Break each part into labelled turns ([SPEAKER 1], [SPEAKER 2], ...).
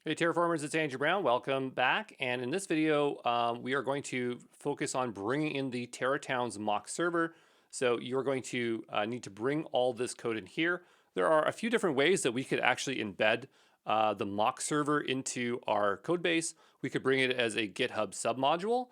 [SPEAKER 1] Hey Terraformers, it's Andrew Brown. Welcome back. And in this video, we are going to focus on bringing in the Terratowns mock server. So you're going to need to bring all this code in here. There are a few different ways that we could actually embed the mock server into our code base. We could bring it as a GitHub submodule.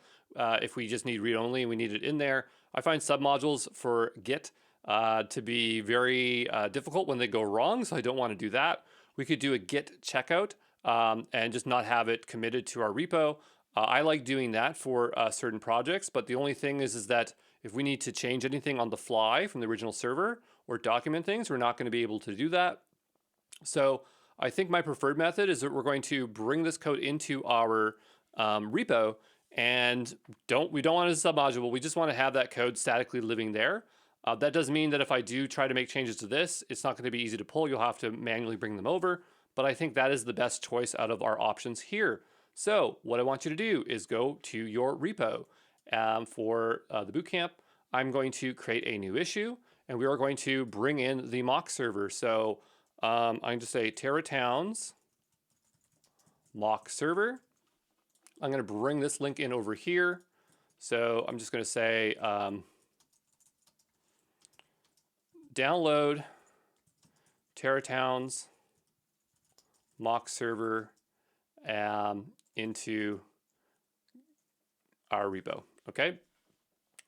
[SPEAKER 1] If we just need read-only and we need it in there. I find submodules for Git to be very difficult when they go wrong, so I don't want to do that. We could do a Git checkout. And just not have it committed to our repo. I like doing that for certain projects, but the only thing is that if we need to change anything on the fly from the original server or document things, we're not going to be able to do that. So I think my preferred method is that we're going to bring this code into our repo, and we don't want it as a submodule. We just want to have that code statically living there. That does mean that if I do try to make changes to this, it's not going to be easy to pull. You'll have to manually bring them over. But I think that is the best choice out of our options here. So what I want you to do is go to your repo. For the bootcamp, I'm going to create a new issue, and we are going to bring in the mock server. So I'm going to say Terratowns mock server. I'm going to bring this link in over here. So I'm just going to say download Terratowns mock server into our repo. Okay,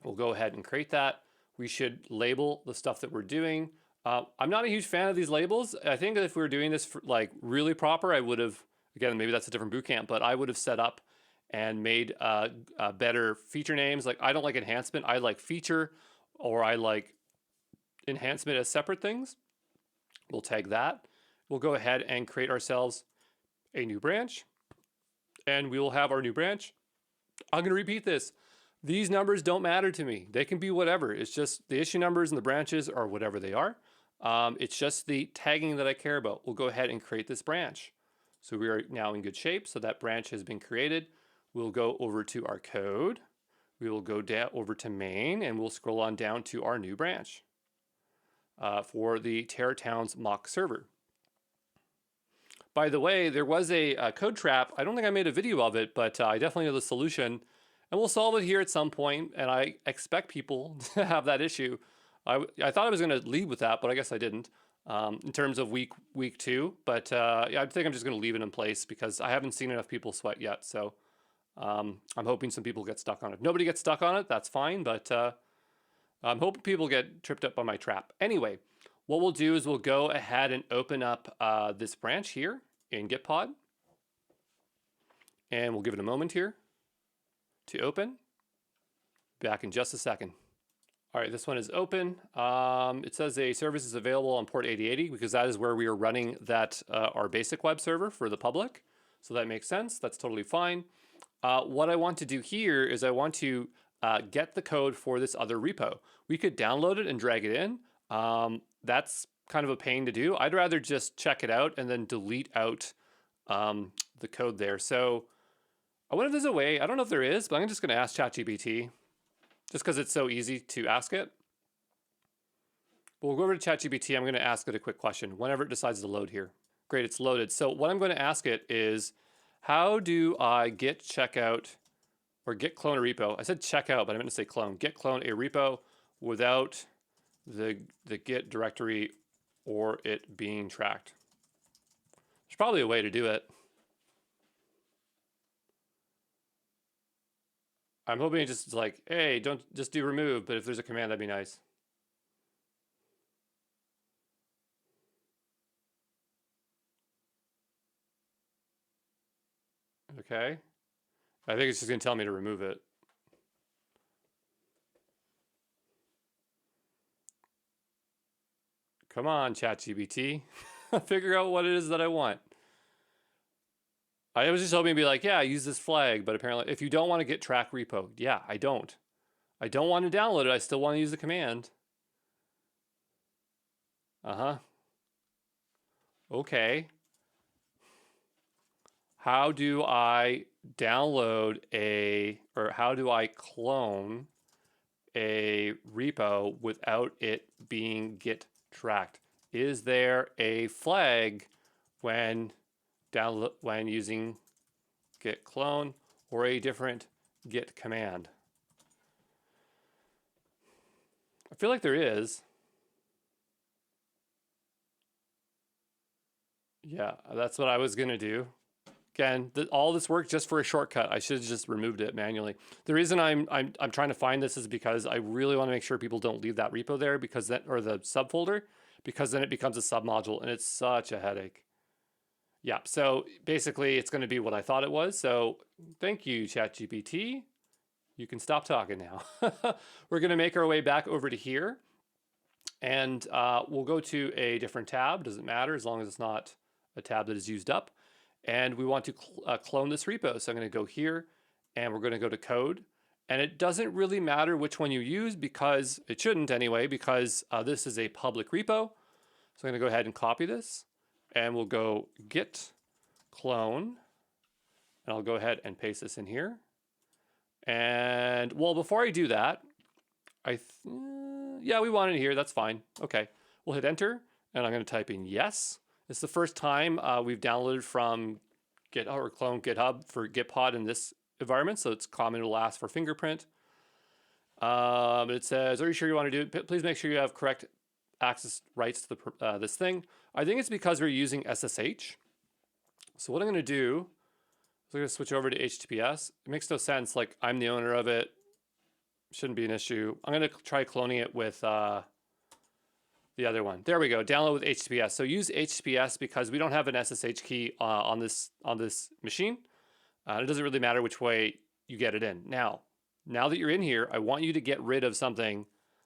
[SPEAKER 1] we'll go ahead and create that. We should label the stuff that we're doing. I'm not a huge fan of these labels. I think that if we were doing this for, like, really proper, I would have, again, maybe that's a different bootcamp, but I would have set up and made better feature names. Like, I don't like enhancement. I like feature, or I like enhancement as separate things. We'll tag that. We'll go ahead and create ourselves a new branch, and we will have our new branch. I'm going to repeat this. These numbers don't matter to me. They can be whatever. It's just the issue numbers and the branches are whatever they are. It's just the tagging that I care about. We'll go ahead and create this branch. So we are now in good shape. So that branch has been created. We'll go over to our code. We will go down over to main, and we'll scroll on down to our new branch for the Terratowns mock server. By the way, there was a code trap. I don't think I made a video of it, but I definitely know the solution. And we'll solve it here at some point, and I expect people to have that issue. I thought I was going to lead with that, but I guess I didn't in terms of week 2. But yeah, I think I'm just going to leave it in place because I haven't seen enough people sweat yet. So I'm hoping some people get stuck on it. If nobody gets stuck on it, that's fine, but I'm hoping people get tripped up by my trap. Anyway, what we'll do is we'll go ahead and open up this branch here in Gitpod. And we'll give it a moment here to open. Back in just a second. All right, this one is open. It says a service is available on port 8080 because that is where we are running that our basic web server for the public. So that makes sense. That's totally fine. What I want to do here is I want to get the code for this other repo. We could download it and drag it in. That's kind of a pain to do. I'd rather just check it out and then delete out the code there. So I wonder if there's a way. I don't know if there is, but I'm just going to ask ChatGPT just because it's so easy to ask it. But we'll go over to ChatGPT. I'm going to ask it a quick question whenever it decides to load here. Great, it's loaded. So what I'm going to ask it is, how do I git checkout or git clone a repo? I said checkout, but I meant to say clone. Git clone a repo without the git directory or it being tracked. There's probably a way to do it. I'm hoping it's just like, hey, don't just do remove, but if there's a command, that'd be nice. Okay. I think it's just gonna tell me to remove it. Come on, ChatGPT. Figure out what it is that I want. I was just hoping to be like, yeah, use this flag, but apparently if you don't want to get track repo, yeah, I don't. I don't want to download it. I still want to use the command. Okay. How do I download or how do I clone a repo without it being git tracked? Is there a flag when download when using git clone or a different git command. I feel like there is. Yeah, that's what I was gonna do. Again, all this work just for a shortcut. I should have just removed it manually. The reason I'm trying to find this is because I really want to make sure people don't leave that repo there, because that, or the subfolder, because then it becomes a submodule and it's such a headache. Yeah, so basically it's going to be what I thought it was. So thank you, ChatGPT. You can stop talking now. We're going to make our way back over to here, and we'll go to a different tab. Doesn't matter as long as it's not a tab that is used up. And we want to clone this repo. So I'm going to go here, and we're going to go to code. And it doesn't really matter which one you use, because it shouldn't anyway, because this is a public repo. So I'm going to go ahead and copy this, and we'll go git clone, and I'll go ahead and paste this in here. And well, before I do that, yeah, we want it here. That's fine. Okay, we'll hit enter, and I'm going to type in yes. It's the first time we've downloaded from GitHub or clone GitHub for Gitpod in this environment, so it's common. It'll ask for fingerprint. It says, "Are you sure you want to do it? Please make sure you have correct access rights to the this thing." I think it's because we're using SSH. So what I'm going to do is I'm going to switch over to HTTPS. It makes no sense. Like, I'm the owner of it. Shouldn't be an issue. I'm going to try cloning it with the other one. There we go. Download with HTTPS. So use HTTPS because we don't have an SSH key on this machine. It doesn't really matter which way you get it in. Now that you're in here, I want you to get rid of something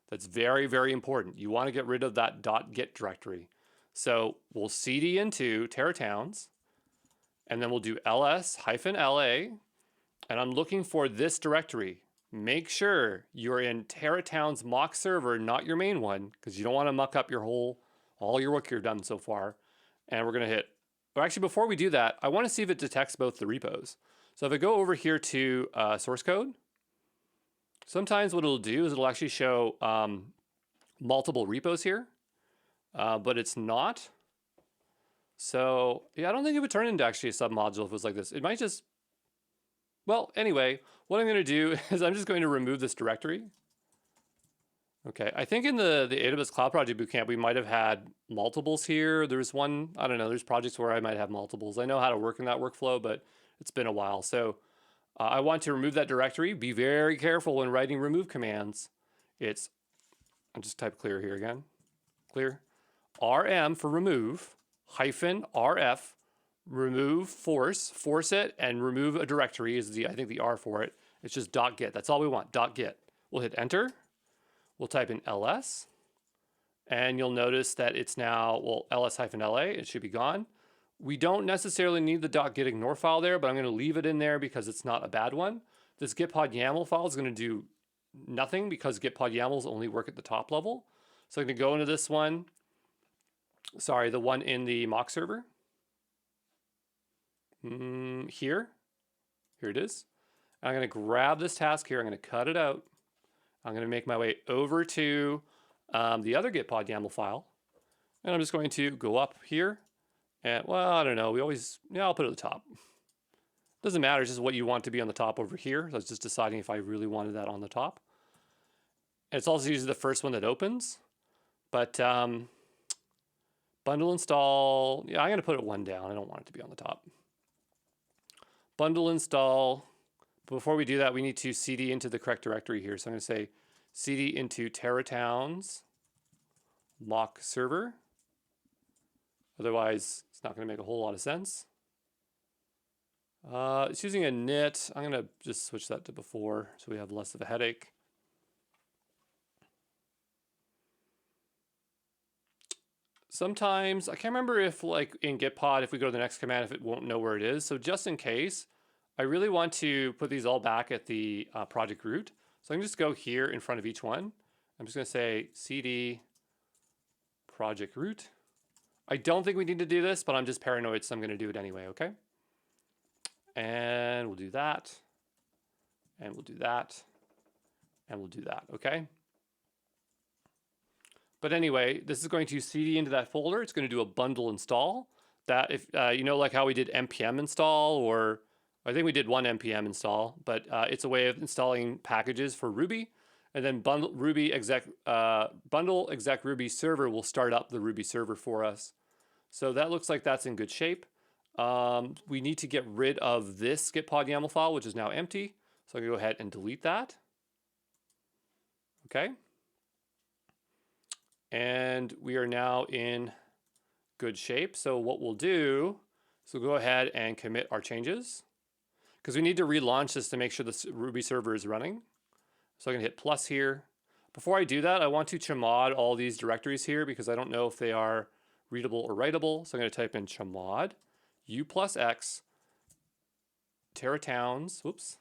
[SPEAKER 1] that's very, very important. You want to get rid of that .git directory. So we'll cd into Terratowns, and then we'll do ls-la, and I'm looking for this directory. Make sure you're in Terratowns mock server, not your main one, because you don't want to muck up all your work you've done so far. And we're going to hit, or actually before we do that, I want to see if it detects both the repos. So if I go over here to source code, sometimes what it'll do is it'll actually show multiple repos here, but it's not. So yeah, I don't think it would turn into actually a submodule if it was like this. It might just, well, anyway, what I'm going to do is I'm just going to remove this directory. Okay, I think in the AWS Cloud Project Bootcamp, we might have had multiples here. There's one, I don't know, there's projects where I might have multiples. I know how to work in that workflow, but it's been a while. So I want to remove that directory. Be very careful when writing remove commands. I'll just type clear here again. Clear. RM for remove, -rf, remove force it, and remove a directory is I think the R for it. It's just .git. That's all we want, .git. We'll hit enter. We'll type in ls, and you'll notice that it's now, well, ls-la, it should be gone. We don't necessarily need the .git ignore file there, but I'm going to leave it in there because it's not a bad one. This gitpod YAML file is going to do nothing because gitpod YAMLs only work at the top level. So I'm going to go into this one. Sorry, the one in the mock server. Here it is. I'm going to grab this task here. I'm going to cut it out. I'm going to make my way over to the other gitpod YAML file. And I'm just going to go up here. And, well, I don't know. I'll put it at the top. Doesn't matter. It's just what you want to be on the top over here. So I was just deciding if I really wanted that on the top. And it's also usually the first one that opens. But bundle install. Yeah, I'm going to put it one down. I don't want it to be on the top. Bundle install. Before we do that, we need to cd into the correct directory here. So I'm going to say cd into Terratowns mock server. Otherwise, it's not going to make a whole lot of sense. It's using a init. I'm going to just switch that to before so we have less of a headache. Sometimes, I can't remember if like in Gitpod, if we go to the next command, if it won't know where it is. So just in case, I really want to put these all back at the project root. So I can just go here in front of each one. I'm just going to say cd project root. I don't think we need to do this, but I'm just paranoid, so I'm going to do it anyway, okay? And we'll do that. And we'll do that. And we'll do that, okay? But anyway, this is going to cd into that folder. It's going to do a bundle install. that if you know, like how we did npm install, or I think we did one npm install, but it's a way of installing packages for Ruby, and then bundle exec Ruby server will start up the Ruby server for us. So that looks like that's in good shape. We need to get rid of this gitpod YAML file, which is now empty. So I'm gonna go ahead and delete that. Okay. And we are now in good shape. So what we'll do is we'll go ahead and commit our changes, because we need to relaunch this to make sure the Ruby server is running. So I'm gonna hit plus here. Before I do that, I want to chmod all these directories here because I don't know if they are readable or writable. So I'm gonna type in chmod u+x Terratowns, whoops,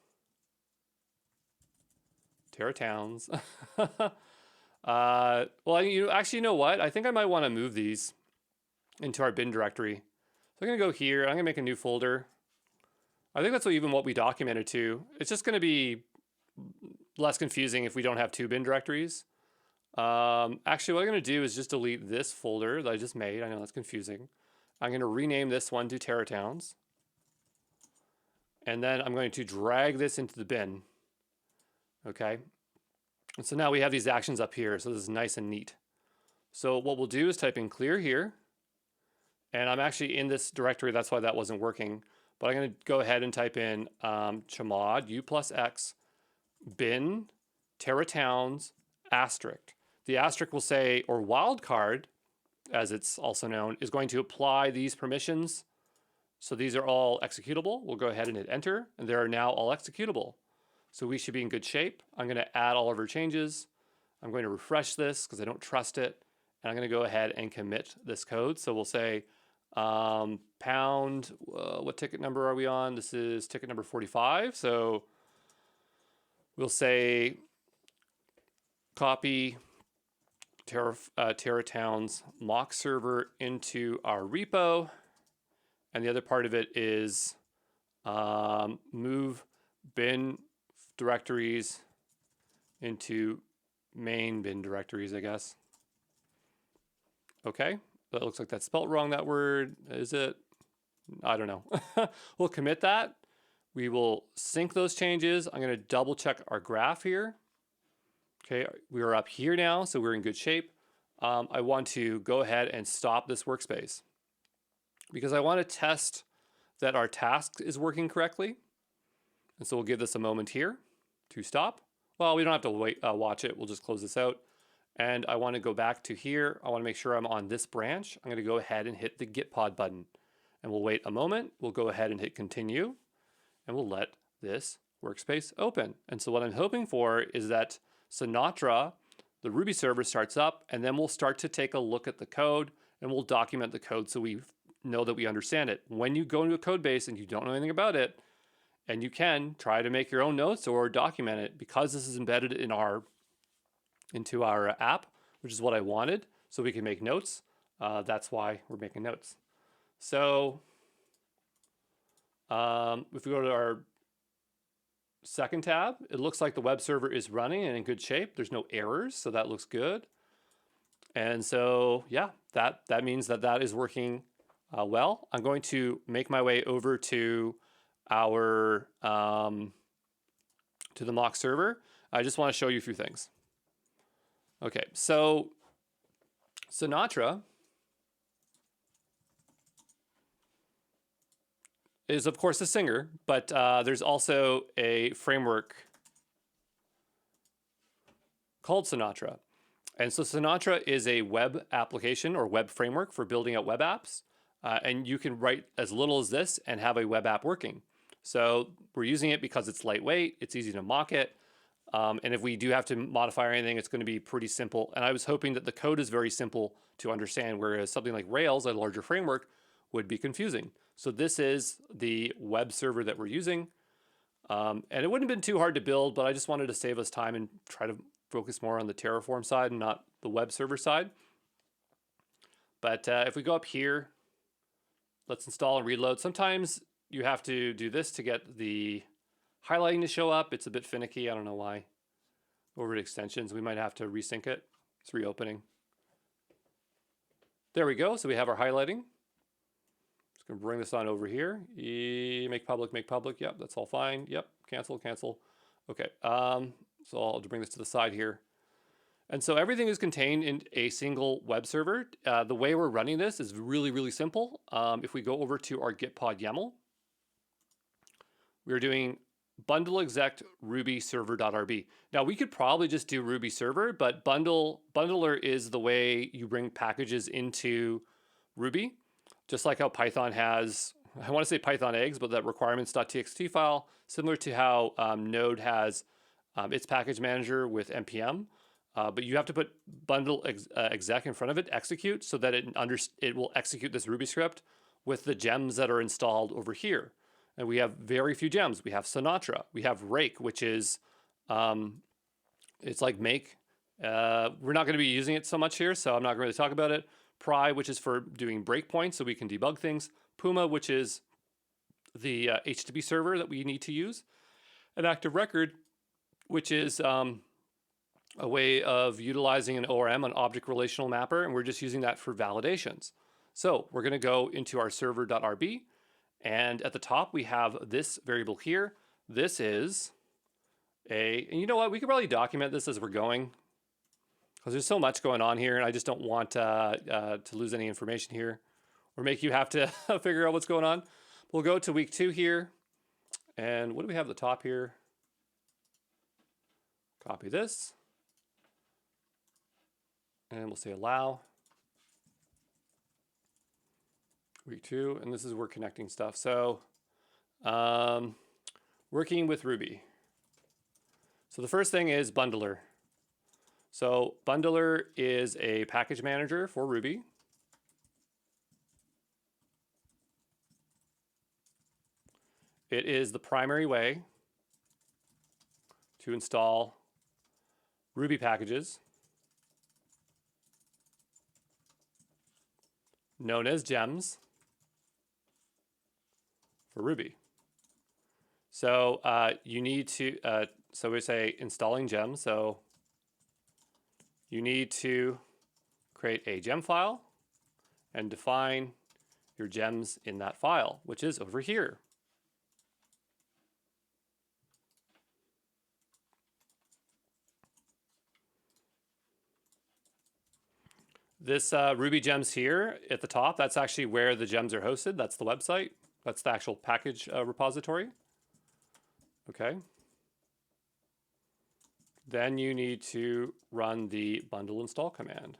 [SPEAKER 1] Terratowns. Well, actually, you know what? I think I might want to move these into our bin directory. So I'm gonna go here. I'm gonna make a new folder. I think that's what we documented to. It's just gonna be less confusing if we don't have two bin directories. Actually, what I'm gonna do is just delete this folder that I just made. I know that's confusing. I'm gonna rename this one to Terratowns. And then I'm going to drag this into the bin. Okay. And so now we have these actions up here. So this is nice and neat. So what we'll do is type in clear here. And I'm actually in this directory. That's why that wasn't working. But I'm going to go ahead and type in chmod u+x bin Terratowns asterisk. The asterisk will say, or wildcard, as it's also known, is going to apply these permissions. So these are all executable. We'll go ahead and hit enter, and they are now all executable. So we should be in good shape. I'm going to add all of our changes. I'm going to refresh this because I don't trust it. And I'm going to go ahead and commit this code. So we'll say pound, what ticket number are we on? This is ticket number 45. So we'll say copy Terratowns mock server into our repo. And the other part of it is move bin directories into main bin directories, I guess. Okay, that looks like that's spelt wrong, that word. Is it? I don't know. We'll commit that. We will sync those changes. I'm going to double check our graph here. Okay, we are up here now, so we're in good shape. I want to go ahead and stop this workspace, because I want to test that our task is working correctly. And so we'll give this a moment here to stop. Well, we don't have to wait, watch it. We'll just close this out. And I want to go back to here. I want to make sure I'm on this branch. I'm going to go ahead and hit the gitpod button. And we'll wait a moment. We'll go ahead and hit continue. And we'll let this workspace open. And so what I'm hoping for is that Sinatra, the Ruby server, starts up, and then we'll start to take a look at the code, and we'll document the code so we know that we understand it. When you go into a code base and you don't know anything about it, and you can try to make your own notes or document it, because this is embedded in into our app, which is what I wanted, so we can make notes. That's why we're making notes. So if we go to our second tab, it looks like the web server is running and in good shape. There's no errors, so that looks good. And so, yeah, that means that is working well. I'm going to make my way over to our to the mock server. I just want to show you a few things. Okay, so Sinatra is of course a singer, but there's also a framework called Sinatra. And so Sinatra is a web application or web framework for building out web apps. And you can write as little as this and have a web app working. So we're using it because it's lightweight, it's easy to mock it. And if we do have to modify anything, it's going to be pretty simple. And I was hoping that the code is very simple to understand, whereas something like Rails, a larger framework, would be confusing. So this is the web server that we're using. And it wouldn't have been too hard to build, but I just wanted to save us time and try to focus more on the Terraform side and not the web server side. But if we go up here, let's install and reload. Sometimes you have to do this to get the highlighting to show up. It's a bit finicky. I don't know why. Over to extensions, we might have to resync it. It's reopening. There we go. So we have our highlighting. Gonna bring this on over here. Make public, make public. Yep, that's all fine. Yep, cancel, cancel. Okay, so I'll bring this to the side here. And so everything is contained in a single web server. The way we're running this is really, really simple. If we go over to our git pod YAML, we're doing bundle exec ruby server.rb. Now we could probably just do ruby server, but bundler is the way you bring packages into Ruby, just like how Python has, I want to say Python eggs, but that requirements.txt file, similar to how Node has its package manager with npm. But you have to put bundle exec in front of it, execute, so that it will execute this Ruby script with the gems that are installed over here. And we have very few gems. We have Sinatra. We have Rake, which is, it's like make. We're not going to be using it so much here, so I'm not going to talk about it. Pry, which is for doing breakpoints, so we can debug things. Puma, which is the HTTP server that we need to use. And Active Record, which is a way of utilizing an ORM, an object relational mapper, and we're just using that for validations. So we're going to go into our server.rb, and at the top we have this variable here. This is and you know what? We could probably document this as we're going, because there's so much going on here, and I just don't want to lose any information here or make you have to figure out what's going on. We'll go to week 2 here, and what do we have at the top here? Copy this, and we'll say allow. Week 2, and this is we're connecting stuff. So working with Ruby. So the first thing is bundler. So bundler is a package manager for Ruby. It is the primary way to install Ruby packages known as gems for Ruby. So you need to, so we say installing gems. So you need to create a gem file and define your gems in that file, which is over here. This Ruby gems here at the top, that's actually where the gems are hosted. That's the website. That's the actual package repository. Okay. Then you need to run the bundle install command.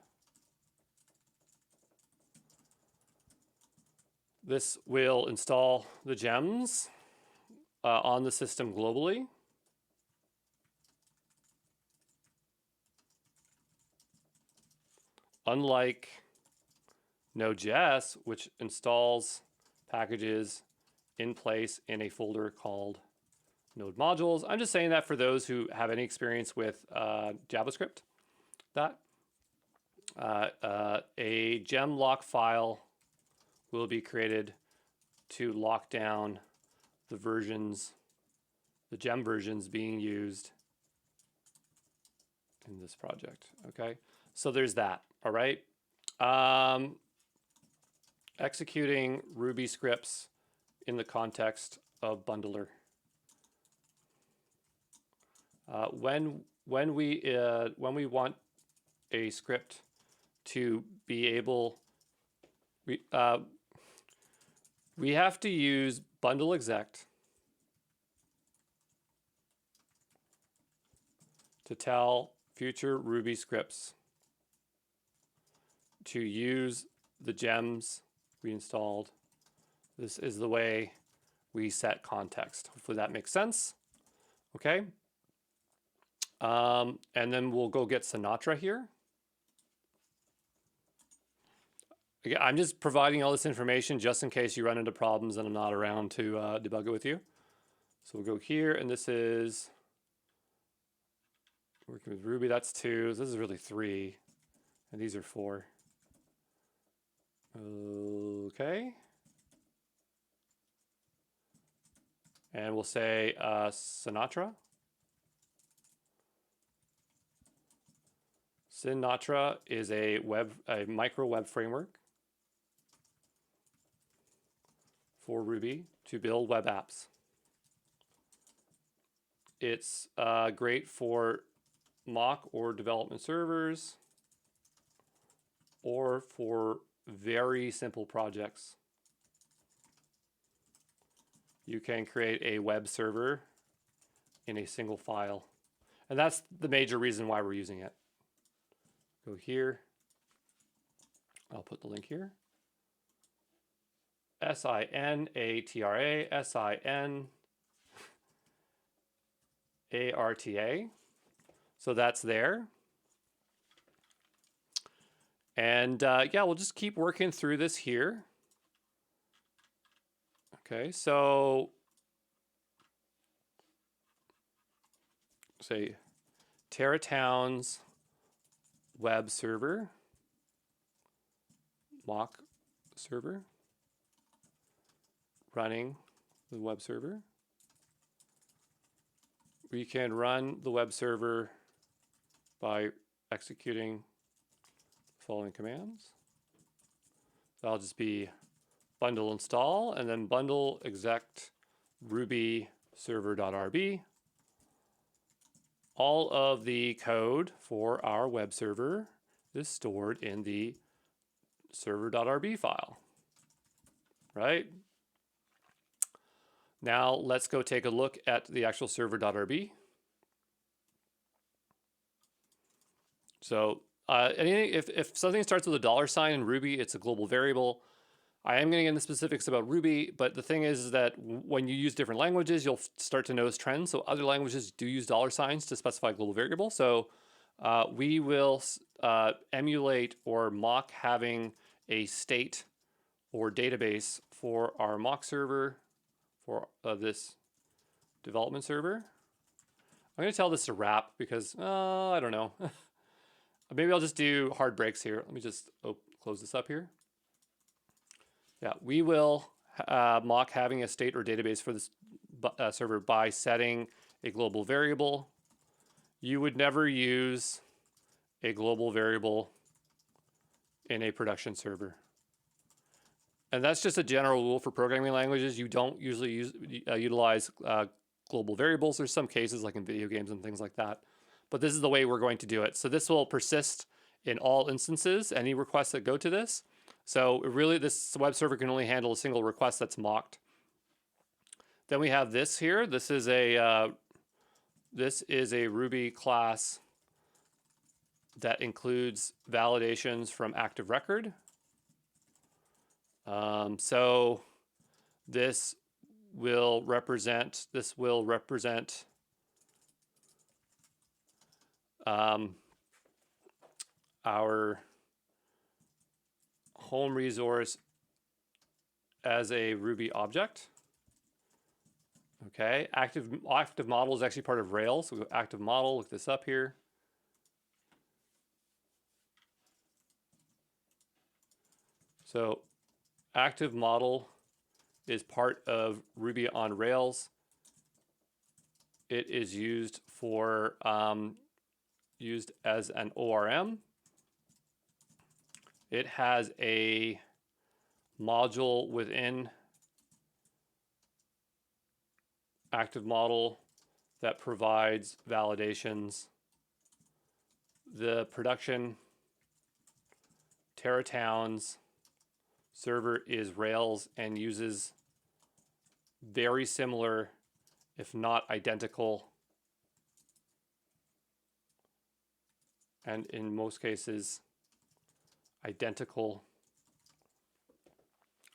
[SPEAKER 1] This will install the gems on the system globally. Unlike Node.js, which installs packages in place in a folder called Node modules. I'm just saying that for those who have any experience with JavaScript, that a gem lock file will be created to lock down the versions, the gem versions being used in this project. Okay, so there's that. All right. Executing Ruby scripts in the context of bundler. When we want a script to be able, we have to use bundle exec to tell future Ruby scripts to use the gems we installed. This is the way we set context. Hopefully that makes sense. Okay. And then we'll go get Sinatra here. Again, I'm just providing all this information just in case you run into problems and I'm not around to debug it with you. So we'll go here, and this is working with Ruby. That's 2. This is really 3, and these are 4. Okay. And we'll say Sinatra. Sinatra is a micro web framework for Ruby to build web apps. It's great for mock or development servers or for very simple projects. You can create a web server in a single file. And that's the major reason why we're using it. Go here. I'll put the link here. SINATRA, SINARTA. So that's there. And yeah, we'll just keep working through this here. Okay, so say Terratowns web server, mock server, running the web server. We can run the web server by executing the following commands. That'll just be bundle install and then bundle exec ruby server.rb. All of the code for our web server is stored in the server.rb file, right? Now let's go take a look at the actual server.rb. So if something starts with a $sign in Ruby, it's a global variable. I am going to get into specifics about Ruby, but the thing is that when you use different languages, you'll start to notice trends. So other languages do use $signs to specify a global variable. So we will emulate or mock having a state or database for our mock server for this development server. I'm going to tell this to wrap because I don't know. Maybe I'll just do hard breaks here. Let me just close this up here. Yeah, we will mock having a state or database for this server by setting a global variable. You would never use a global variable in a production server. And that's just a general rule for programming languages. You don't usually utilize global variables. There's some cases like in video games and things like that. But this is the way we're going to do it. So this will persist in all instances, any requests that go to this. So really, this web server can only handle a single request that's mocked. Then we have this here. This is a Ruby class that includes validations from active record. So this will represent our home resource as a Ruby object. Okay, active model is actually part of Rails. So we go active model, look this up here. So active model is part of Ruby on Rails. It is used for used as an ORM. It has a module within active model that provides validations. The production Terratowns server is Rails and uses very similar, if not identical, and in most cases, identical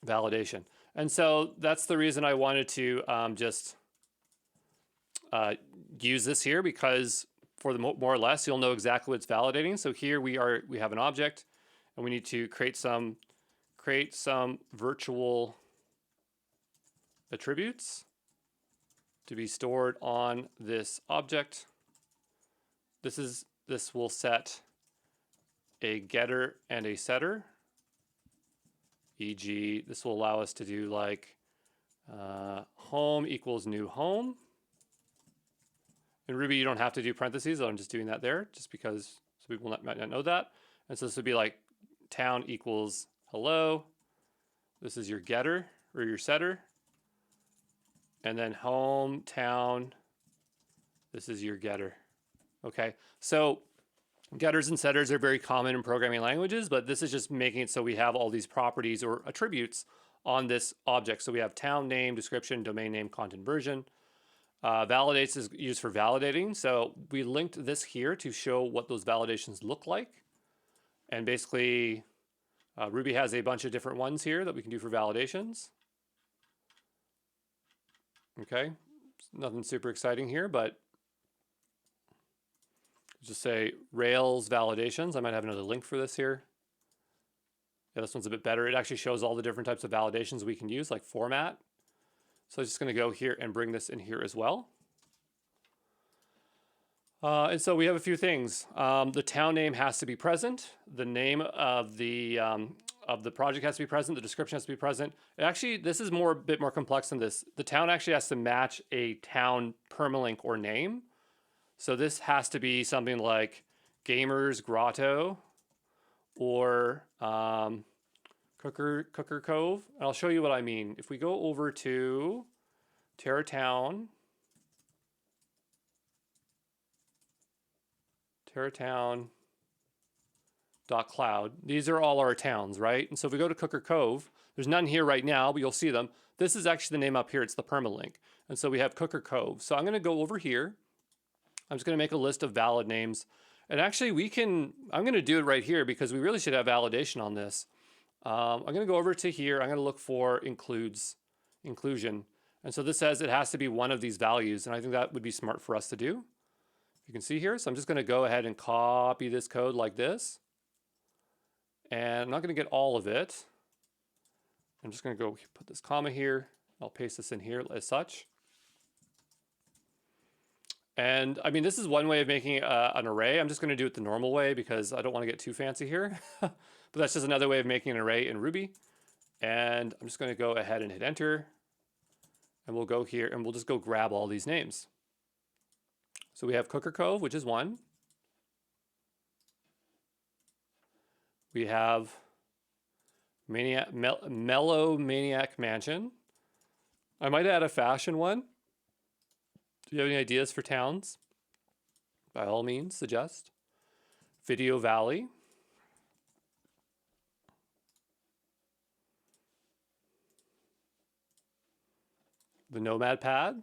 [SPEAKER 1] validation. And so that's the reason I wanted to just use this here, because for the more or less, you'll know exactly what it's validating. So here we have an object, and we need to create some virtual attributes to be stored on this object. This will set a getter and a setter. E.g., this will allow us to do like home equals new home. In Ruby, you don't have to do parentheses. I'm just doing that there just because some people might not know that. And so this would be like town equals hello. This is your getter, or your setter. And then home, town, this is your getter. Okay, so getters and setters are very common in programming languages, but this is just making it so we have all these properties or attributes on this object. So we have town name, description, domain name, content version. Validates is used for validating. So we linked this here to show what those validations look like. And basically, Ruby has a bunch of different ones here that we can do for validations. Okay, nothing super exciting here, but just say Rails validations. I might have another link for this here. Yeah, this one's a bit better. It actually shows all the different types of validations we can use, like format. So I'm just going to go here and bring this in here as well. And so we have a few things. The town name has to be present. The name of the project has to be present. The description has to be present. Actually, this is a bit more complex than this. The town actually has to match a town permalink or name. So this has to be something like Gamers Grotto or Cooker Cove. And I'll show you what I mean. If we go over to Terratown, Terratown.cloud. These are all our towns, right? And so if we go to Cooker Cove, there's none here right now, but you'll see them. This is actually the name up here. It's the permalink. And so we have Cooker Cove. So I'm going to go over here. I'm just going to make a list of valid names. And actually I'm going to do it right here because we really should have validation on this. I'm going to go over to here. I'm going to look for inclusion. And so this says it has to be one of these values. And I think that would be smart for us to do. You can see here. So I'm just going to go ahead and copy this code like this. And I'm not going to get all of it. I'm just going to go put this comma here. I'll paste this in here as such. And I mean, this is one way of making an array. I'm just going to do it the normal way because I don't want to get too fancy here. But that's just another way of making an array in Ruby. And I'm just going to go ahead and hit enter. And we'll go here and we'll just go grab all these names. So we have Cooker Cove, which is one. We have Mellow Maniac Mansion. I might add a fashion one. Do you have any ideas for towns? By all means, suggest. Video Valley. The Nomad Pad.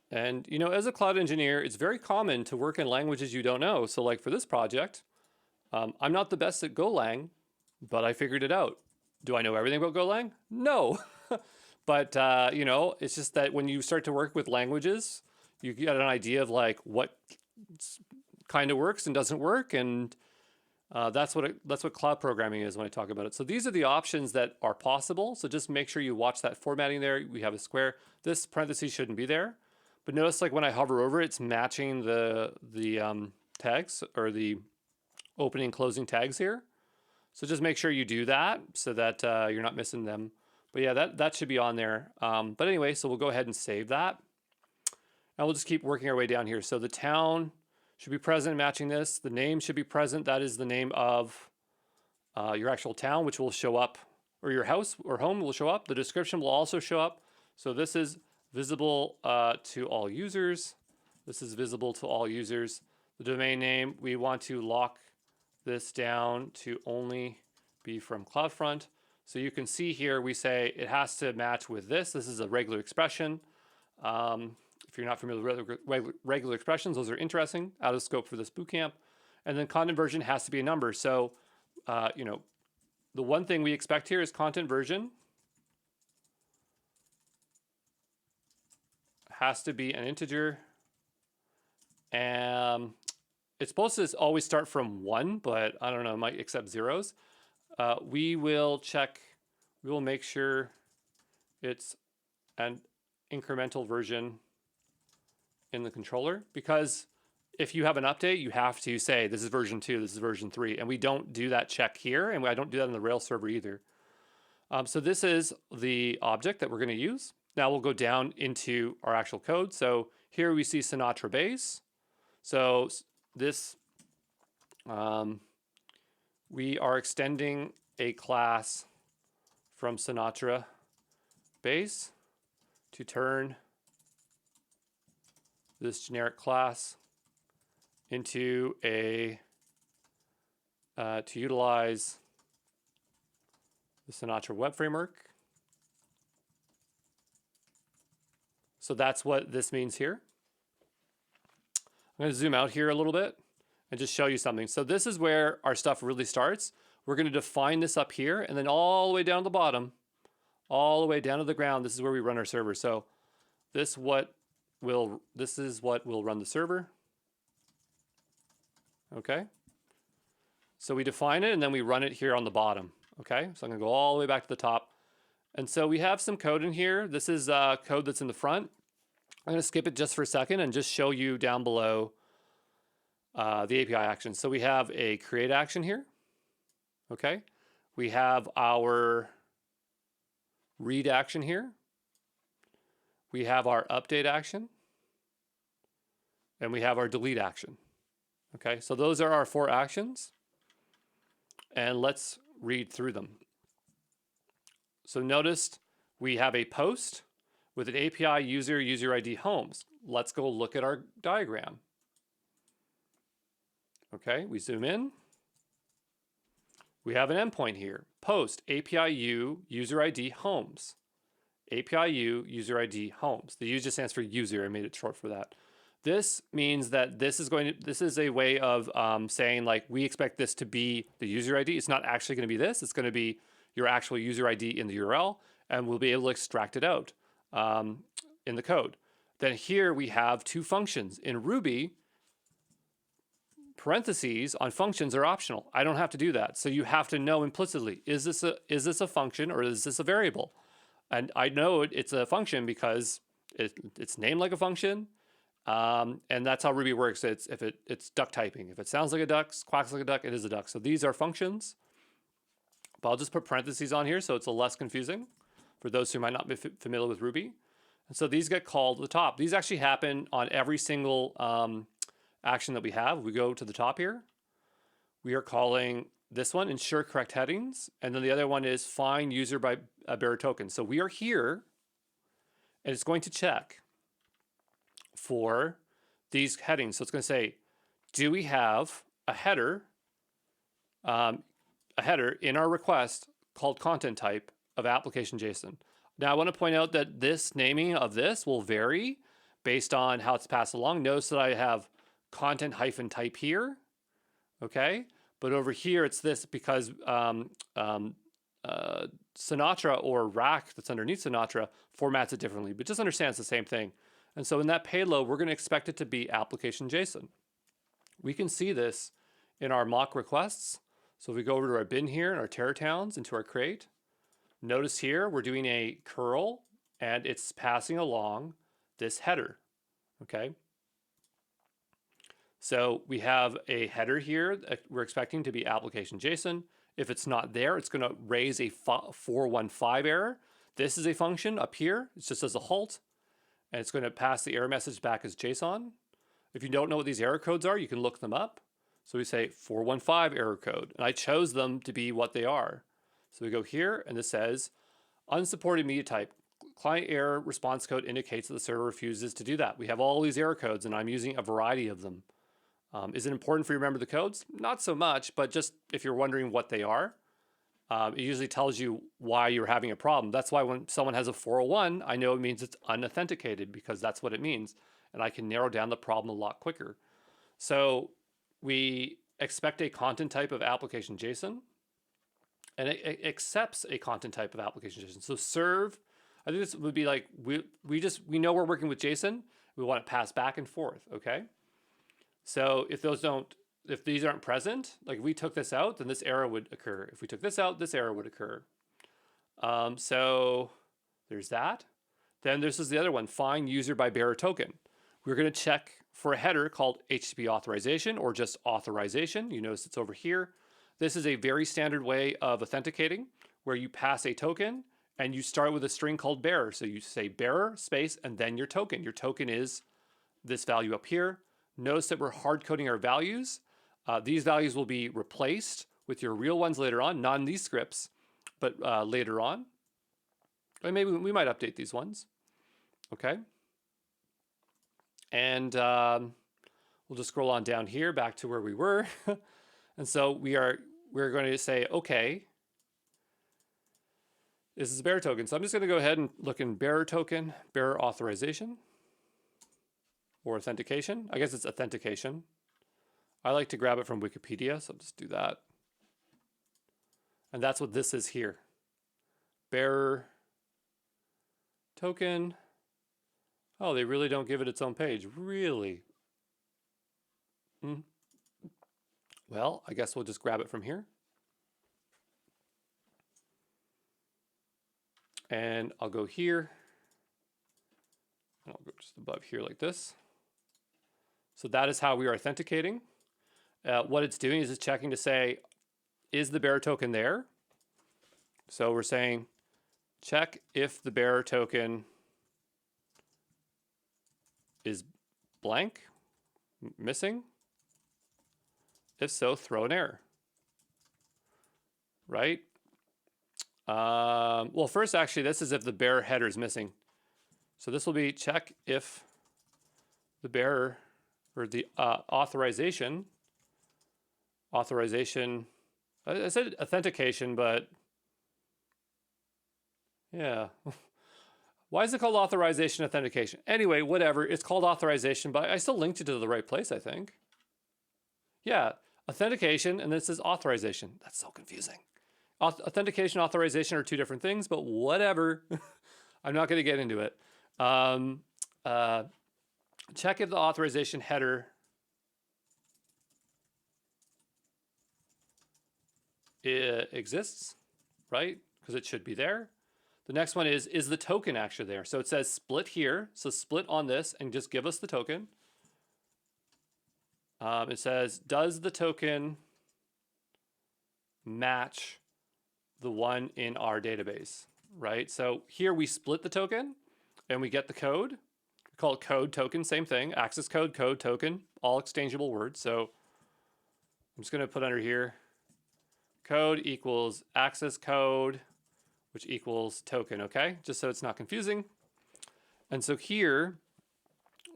[SPEAKER 1] And, you know, as a cloud engineer, it's very common to work in languages you don't know. So like for this project, I'm not the best at Golang, but I figured it out. Do I know everything about Golang? No. But, you know, it's just that when you start to work with languages, you get an idea of like what kind of works and doesn't work. And that's what cloud programming is when I talk about it. So these are the options that are possible. So just make sure you watch that formatting there. We have a square. This parentheses shouldn't be there. But notice like when I hover over it, it's matching the tags or the opening and closing tags here. So just make sure you do that so that you're not missing them. But yeah, that should be on there. But anyway, so we'll go ahead and save that. And we'll just keep working our way down here. So the town should be present, matching this. The name should be present. That is the name of your actual town, which will show up, or your house or home will show up. The description will also show up. So this is visible to all users. This is visible to all users. The domain name, we want to lock this down to only be from CloudFront. So you can see here, we say it has to match with this. This is a regular expression. If you're not familiar with regular expressions, those are interesting, out of scope for this bootcamp. And then content version has to be a number. So, you know, the one thing we expect here is content version has to be an integer. And it's supposed to always start from 1, but I don't know, it might accept zeros. We will make sure it's an incremental version in the controller, because if you have an update, you have to say this is version 2, this is version 3, and we don't do that check here, and I don't do that on the Rails server either. So this is the object that we're going to use. Now we'll go down into our actual code. So here we see Sinatra base. So this We are extending a class from Sinatra base to turn this generic class into a to utilize the Sinatra web framework. So that's what this means here. I'm going to zoom out here a little bit and just show you something. So this is where our stuff really starts. We're going to define this up here, and then all the way down to the bottom, all the way down to the ground, this is where we run our server. So this is what will run the server. Okay. So we define it and then we run it here on the bottom. Okay. So I'm going to go all the way back to the top. And so we have some code in here. This is code that's in the front. I'm going to skip it just for a second and just show you down below the API action. So we have a create action here. Okay. We have our read action here. We have our update action. And we have our delete action. Okay. So those are our 4 actions. And let's read through them. So notice we have a post with an API user ID homes. Let's go look at our diagram. Okay, we zoom in. We have an endpoint here. Post API user ID homes. API user ID homes. The U just stands for user. I made it short for that. This means that this is a way of saying like we expect this to be the user ID. It's not actually going to be this. It's going to be your actual user ID in the URL, and we'll be able to extract it out in the code. Then here we have 2 functions. In Ruby, parentheses on functions are optional. I don't have to do that. So you have to know implicitly, is this a function or is this a variable? And I know it's a function because it's named like a function. And that's how Ruby works. It's duck typing. If it sounds like a duck, quacks like a duck, it is a duck. So these are functions. But I'll just put parentheses on here so it's a less confusing for those who might not be familiar with Ruby. And so these get called to the top. These actually happen on every single action that we have. We go to the top here. We are calling this one ensure correct headings. And then the other one is find user by bearer token. So we are here and it's going to check for these headings. So it's going to say, do we have a header in our request called content type of application JSON? Now I want to point out that this naming of this will vary based on how it's passed along. Notice that I have content hyphen type here, okay? But over here it's this because Sinatra or Rack that's underneath Sinatra formats it differently, but just understand it's the same thing. And so in that payload, we're going to expect it to be application JSON. We can see this in our mock requests. So if we go over to our bin here in our Terratowns into our crate, notice here we're doing a curl and it's passing along this header, okay? So we have a header here that we're expecting to be application JSON. If it's not there, it's going to raise a 415 error. This is a function up here. It just says a halt. And it's going to pass the error message back as JSON. If you don't know what these error codes are, you can look them up. So we say 415 error code, and I chose them to be what they are. So we go here, and this says unsupported media type. Client error response code indicates that the server refuses to do that. We have all these error codes, and I'm using a variety of them. Is it important for you to remember the codes? Not so much, but just if you're wondering what they are, it usually tells you why you're having a problem. That's why when someone has a 401, I know it means it's unauthenticated because that's what it means. And I can narrow down the problem a lot quicker. So we expect a content type of application JSON, and it accepts a content type of application JSON. So serve, I think this would be like, we know we're working with JSON. We want to pass back and forth, okay? So if these aren't present, like if we took this out, then this error would occur. If we took this out, this error would occur. So there's that. Then this is the other one, find user by bearer token. We're going to check for a header called HTTP authorization or just authorization. You notice it's over here. This is a very standard way of authenticating where you pass a token and you start with a string called bearer. So you say bearer space and then your token. Your token is this value up here. Notice that we're hard coding our values. These values will be replaced with your real ones later on, not in these scripts, but later on. Or maybe we might update these ones. Okay. And we'll just scroll on down here back to where we were. And so we're going to say, okay, this is a bearer token. So I'm just going to go ahead and look in bearer token, bearer authorization, or authentication. I guess it's authentication. I like to grab it from Wikipedia, so I'll just do that. And that's what this is here. Bearer token. Oh, they really don't give it its own page. Really? Well, I guess we'll just grab it from here. And I'll go here. And I'll go just above here like this. So that is how we are authenticating. What it's doing is it's checking to say, is the bearer token there? So we're saying, check if the bearer token is blank, missing. If so, throw an error, right? Well, first, actually, this is if the bearer header is missing. So this will be check if the bearer or the authorization, I said authentication, but yeah. Why is it called authorization authentication? Anyway, whatever, it's called authorization, but I still linked it to the right place, I think. Yeah, authentication, and then it says authorization. That's so confusing. Authentication, authorization are two different things, but whatever. I'm not going to get into it. Check if the authorization header exists, right? Because it should be there. The next one is the token actually there? So it says split here. So split on this and just give us the token. It says, does the token match the one in our database, right? So here we split the token and we get the code. We call it code token, same thing. Access code, code token, all exchangeable words. So I'm just going to put under here, code equals access code, which equals token, okay? Just so it's not confusing. And so here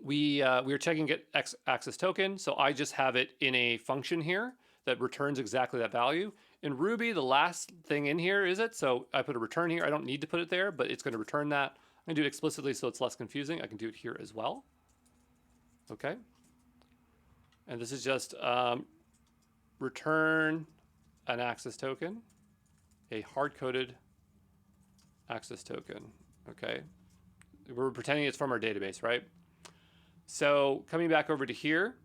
[SPEAKER 1] we are checking get access token. So I just have it in a function here that returns exactly that value. In Ruby, the last thing in here is it. So I put a return here. I don't need to put it there, but it's going to return that. I'm going to do it explicitly so it's less confusing. I can do it here as well. Okay. And this is just return an access token, a hard-coded access token. Okay. We're pretending it's from our database, right? So coming back over to here,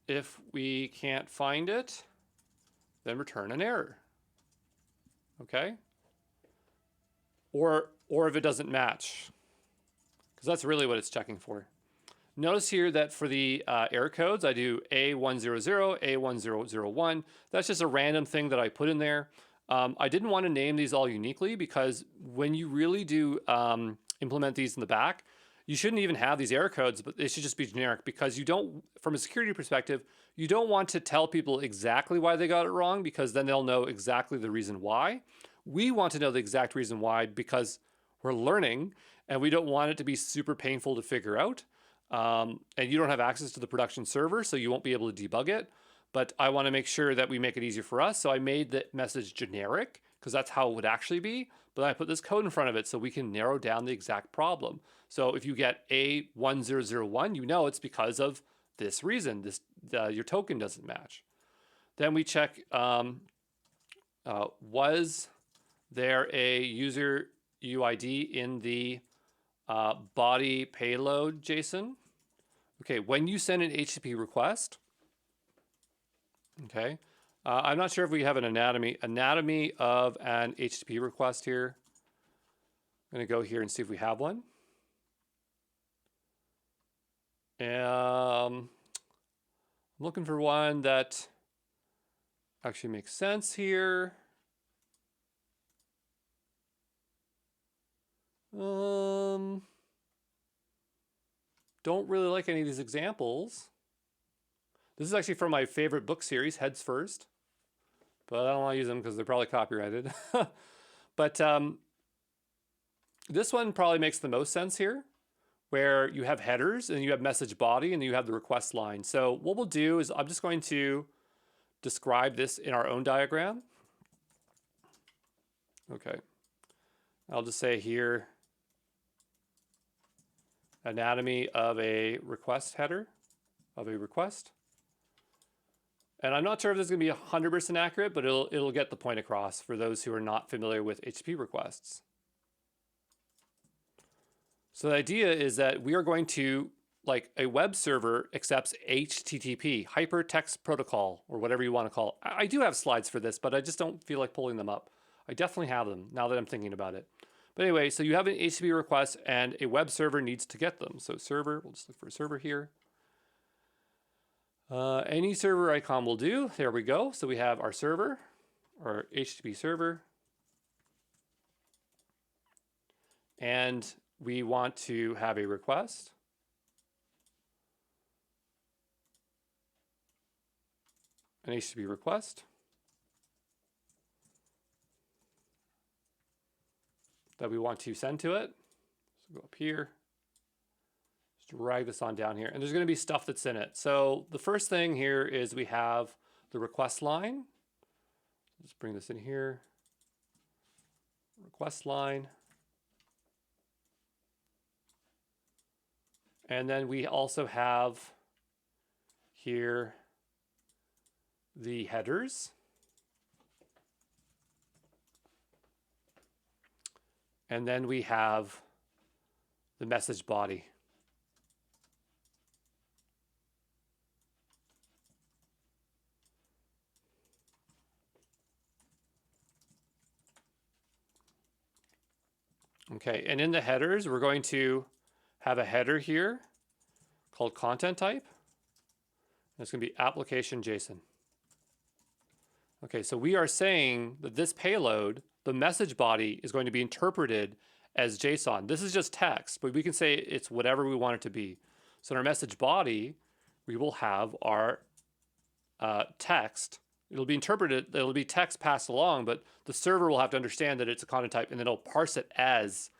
[SPEAKER 1] if we can't find it, then return an error. Okay? Or if it doesn't match, because that's really what it's checking for. Notice here that for the error codes, I do A100, A1001. That's just a random thing that I put in there. I didn't want to name these all uniquely because when you really do implement these in the back, you shouldn't even have these error codes, but they should just be generic because you don't, from a security perspective, you don't want to tell people exactly why they got it wrong because then they'll know exactly the reason why. We want to know the exact reason why because we're learning and we don't want it to be super painful to figure out. And you don't have access to the production server, so you won't be able to debug it. But I want to make sure that we make it easier for us. So I made the message generic because that's how it would actually be. But I put this code in front of it so we can narrow down the exact problem. So if you get A1001, you know it's because of this reason. Your token doesn't match. Then we check, was there a user UID in the body payload JSON? Okay, when you send an HTTP request, okay, I'm not sure if we have an anatomy of an HTTP request here. I'm going to go here and see if we have one. I'm looking for one that actually makes sense here. don't really like any of these examples. This is actually from my favorite book series, Heads First. But I don't want to use them because they're probably copyrighted. But this one probably makes the most sense here, where you have headers and you have message body and you have the request line. So what we'll do is I'm just going to describe this in our own diagram. Okay. I'll just say here, anatomy of a request header, of a request. And I'm not sure if this is going to be 100% accurate, but it'll get the point across for those who are not familiar with HTTP requests. So the idea is that we are going to, like a web server accepts HTTP, Hypertext Protocol, or whatever you want to call it. I do have slides for this, but I just don't feel like pulling them up. I definitely have them now that I'm thinking about it. But anyway, so you have an HTTP request and a web server needs to get them. So server, we'll just look for a server here. Any server icon will do. There we go. So we have our server, our HTTP server. And we want to have a request. An HTTP request. That we want to send to it. So go up here. Just drag this on down here. And there's going to be stuff that's in it. So the first thing here is we have the request line. Let's bring this in here. Request line. And then we also have here the headers. And then we have the message body. Okay, and in the headers, we're going to have a header here called content type. And it's going to be application JSON. Okay, so we are saying that this payload, the message body, is going to be interpreted as JSON. This is just text, but we can say it's whatever we want it to be. So in our message body, we will have our text. It'll be interpreted, it'll be text passed along, but the server will have to understand that it's a content type, and then it'll parse it as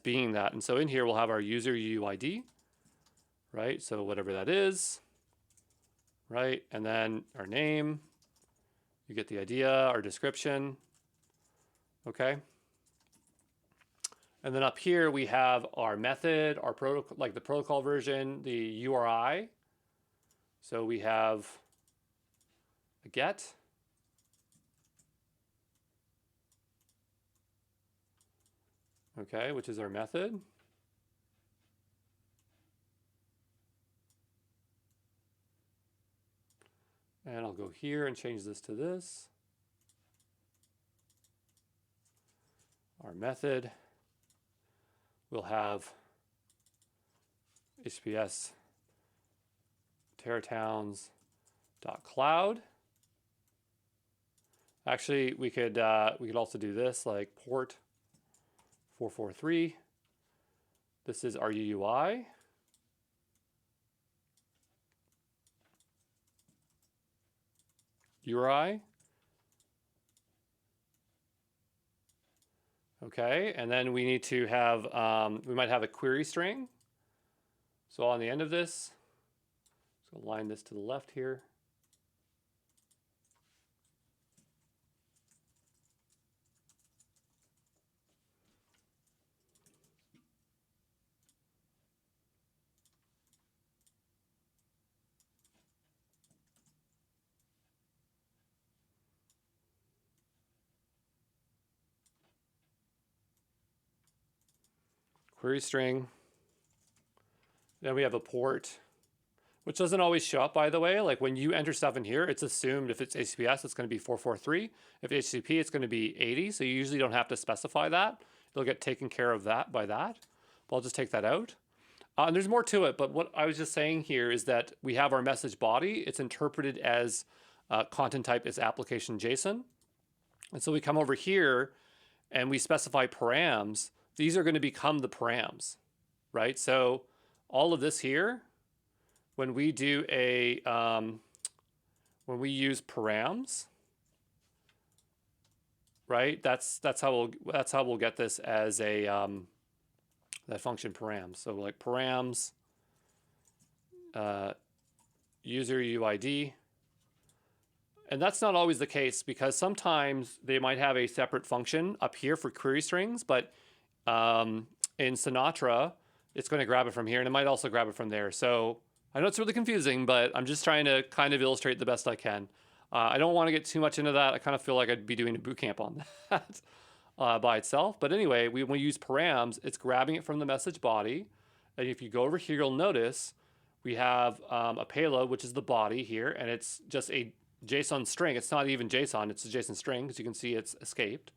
[SPEAKER 1] being that. And so in here, we'll have our user UUID, right? So whatever that is, right? And then our name, you get the idea, our description, okay? And then up here, we have our method, our protocol, like the protocol version, the URI. So we have a get. Okay, which is our method. And I'll go here and change this to this. Our method will have HTTPS Terratowns.cloud. Actually, we could also do this, like port 443. This is our UUI. URI. Okay, and then we need to have, we might have a query string. So on the end of this, let's align this to the left here. Query string. Then we have a port, which doesn't always show up, by the way. Like when you enter stuff in here, it's assumed if it's HTTPS, it's going to be 443. If HTTP, it's going to be 80. So you usually don't have to specify that. It'll get taken care of that by that. But I'll just take that out. And there's more to it, but what I was just saying here is that we have our message body. It's interpreted as content type is application JSON. And so we come over here and we specify params. These are going to become the params, right? So all of this here, when we do a, when we use params, right? That's how we'll get this as a, that function params. So like params, user UID. And that's not always the case because sometimes they might have a separate function up here for query strings, but in Sinatra, it's going to grab it from here and it might also grab it from there. So I know it's really confusing, but I'm just trying to kind of illustrate the best I can. I don't want to get too much into that. I kind of feel like I'd be doing a boot camp on that by itself. But anyway, when we use params, it's grabbing it from the message body. And if you go over here, you'll notice we have a payload, which is the body here, and it's just a JSON string. It's not even JSON, it's a JSON string, because you can see it's escaped,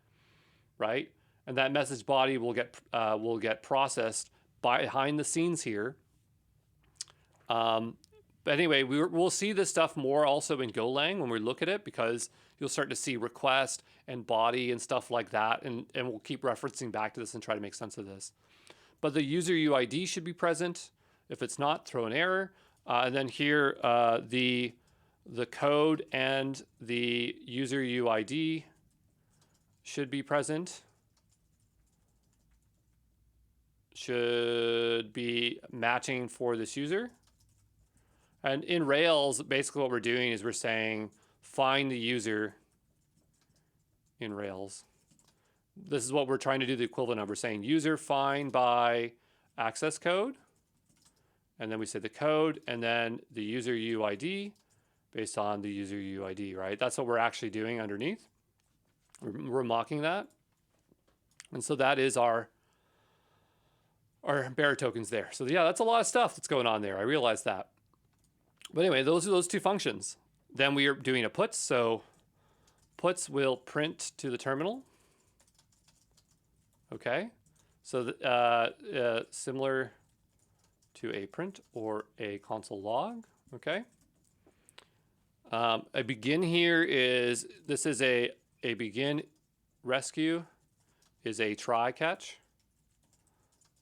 [SPEAKER 1] right? And that message body will get processed behind the scenes here. But anyway, we'll see this stuff more also in Golang when we look at it, because you'll start to see request and body and stuff like that, and we'll keep referencing back to this and try to make sense of this. But the user UID should be present. If it's not, throw an error. And then here, the code and the user UID should be present. Should be matching for this user. And in Rails, basically what we're doing is we're saying, find the user in Rails. This is what we're trying to do the equivalent of. We're saying user find by access code. And then we say the code and then the user UID based on the user UID, right? That's what we're actually doing underneath. We're mocking that. And so that is our bearer tokens there. So yeah, that's a lot of stuff that's going on there. I realize that. But anyway, those are those two functions. Then we are doing a puts. So puts will print to the terminal. Okay. So similar to a print or a console log. Okay. A begin here is, this is a begin rescue is a try catch.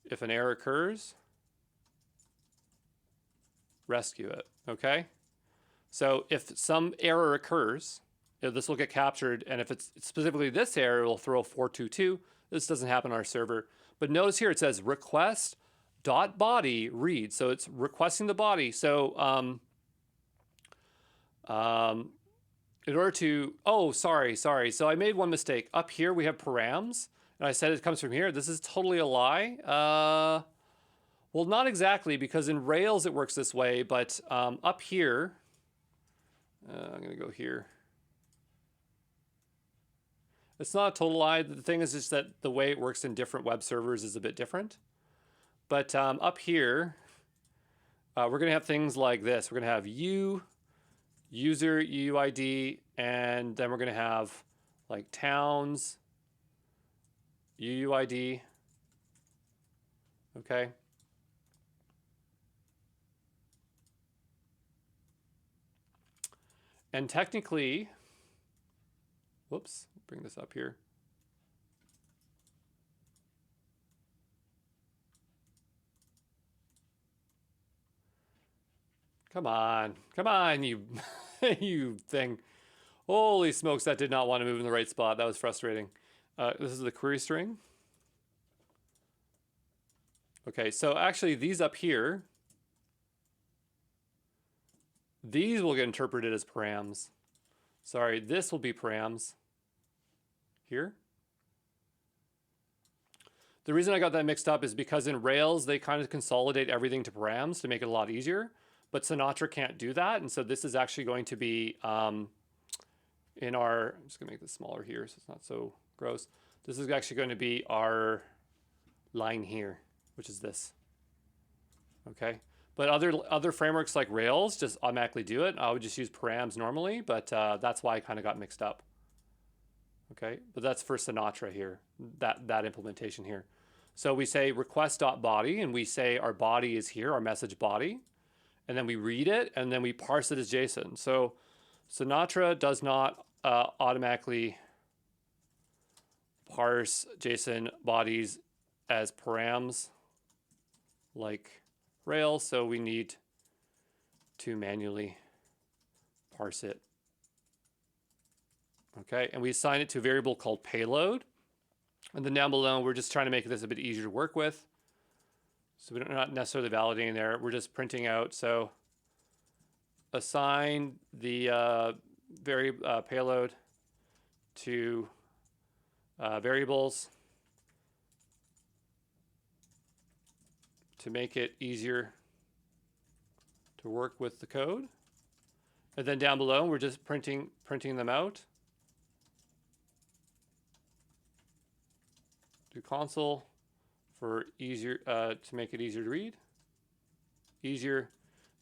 [SPEAKER 1] If an error occurs, rescue it. Okay. So if some error occurs, this will get captured. And if it's specifically this error, it will throw 422. This doesn't happen on our server. But notice here it says request dot body read. So it's requesting the body. So in order to, oh, sorry. So I made one mistake. Up here we have params, and I said it comes from here. This is totally a lie. Well, not exactly, because in Rails it works this way, but up here, I'm going to go here. It's not a total lie. The thing is just that the way it works in different web servers is a bit different. But up here, we're going to have things like this. We're going to have user UUID, and then we're going to have like towns UUID. Okay. And technically, whoops, bring this up here. Come on, you, you thing. Holy smokes, that did not want to move in the right spot. That was frustrating. This is the query string. Okay, so actually these up here, these will get interpreted as params. Sorry, this will be params here. The reason I got that mixed up is because in Rails, they kind of consolidate everything to params to make it a lot easier. But Sinatra can't do that. And so this is actually going to be in our, I'm just going to make this smaller here so it's not so gross. This is actually going to be our line here, which is this. Okay. But other frameworks like Rails just automatically do it. I would just use params normally, but that's why I kind of got mixed up. Okay. But that's for Sinatra here, that implementation here. So we say request.body, and we say our body is here, our message body. And then we read it, and then we parse it as JSON. So Sinatra does not automatically parse JSON bodies as params like Rails, so we need to manually parse it. Okay, and we assign it to a variable called payload. And then down below, we're just trying to make this a bit easier to work with. So we're not necessarily validating there. We're just printing out. So assign the payload to variables to make it easier to work with the code. And then down below, we're just printing them out. Do console for easier to make it easier to read, easier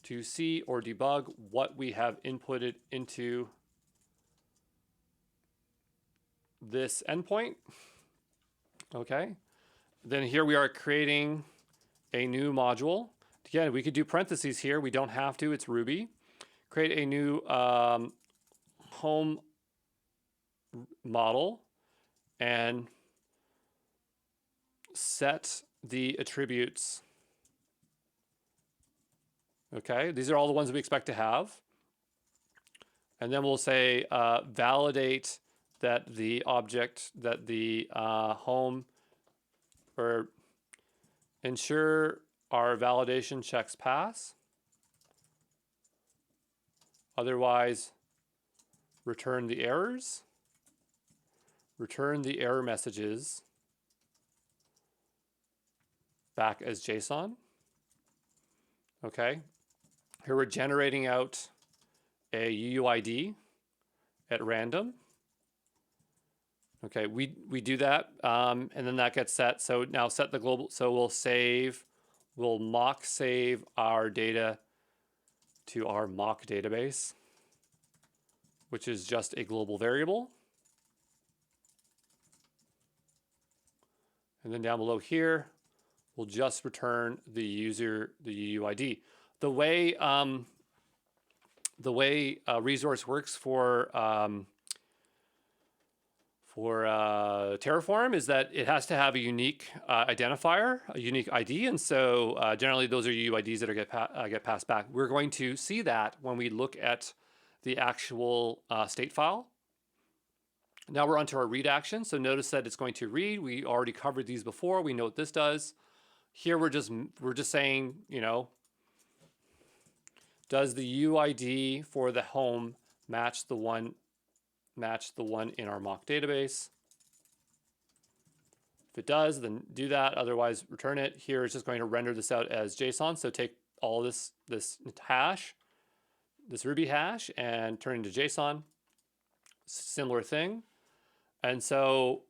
[SPEAKER 1] to see or debug what we have inputted into this endpoint. Okay, then here we are creating a new module. Again, we could do parentheses here. We don't have to. It's Ruby. Create a new home model and set the attributes. Okay, these are all the ones that we expect to have. And then we'll say validate that the object, that the home, or ensure our validation checks pass. Otherwise, return the errors. Return the error messages back as JSON. Okay, here we're generating out a UUID at random. Okay, we do that, and then that gets set. So now set the global, so we'll mock save our data to our mock database, which is just a global variable. And then down below here, we'll just return the UUID. The way resource works for Terraform is that it has to have a unique identifier, a unique ID, and so generally those are UUIDs that get passed back. We're going to see that when we look at the actual state file. Now we're onto our read action. So notice that it's going to read. We already covered these before. We know what this does. Here we're just saying, you know, does the UUID for the home match the one in our mock database? If it does, then do that. Otherwise, return it. Here it's just going to render this out as JSON. So take all this hash, this Ruby hash, and turn it into JSON. Similar thing. And so,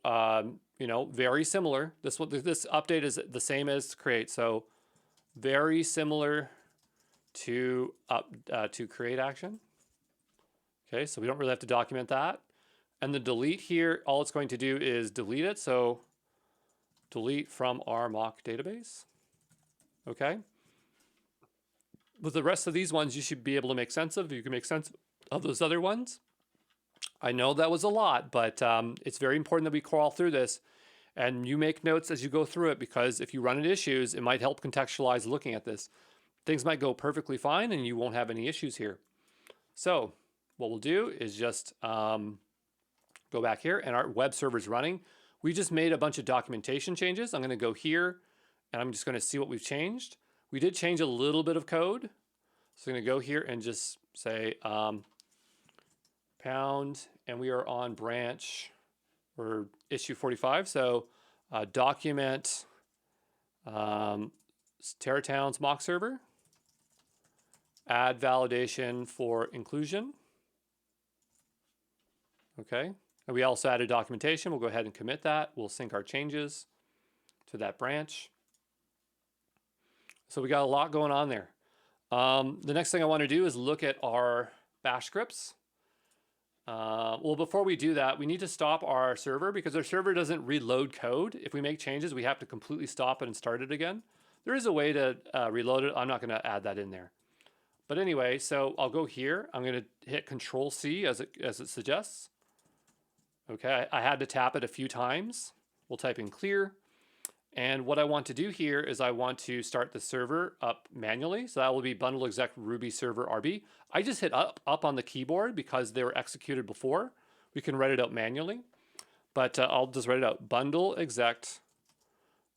[SPEAKER 1] you know, very similar. This update is the same as create. So very similar to create action. Okay, so we don't really have to document that. And the delete here, all it's going to do is delete it. So delete from our mock database. Okay. With the rest of these ones, you should be able to make sense of. You can make sense of those other ones. I know that was a lot, but it's very important that we crawl through this and you make notes as you go through it, because if you run into issues, it might help contextualize looking at this. Things might go perfectly fine and you won't have any issues here. So what we'll do is just go back here, and our web server is running. We just made a bunch of documentation changes. I'm going to go here and I'm just going to see what we've changed. We did change a little bit of code. So I'm going to go here and just say pound, and we are on branch or issue 45. So document Terratowns mock server, add validation for inclusion. Okay, and we also added documentation. We'll go ahead and commit that. We'll sync our changes to that branch. So we got a lot going on there. The next thing I want to do is look at our bash scripts. Well, before we do that, we need to stop our server, because our server doesn't reload code. If we make changes, we have to completely stop it and start it again. There is a way to reload it. I'm not going to add that in there. But anyway, so I'll go here. I'm going to hit Control-C as it suggests. Okay, I had to tap it a few times. We'll type in clear. And what I want to do here is I want to start the server up manually. So that will be bundle exec Ruby server RB. I just hit up on the keyboard because they were executed before. We can write it out manually, but I'll just write it out. Bundle exec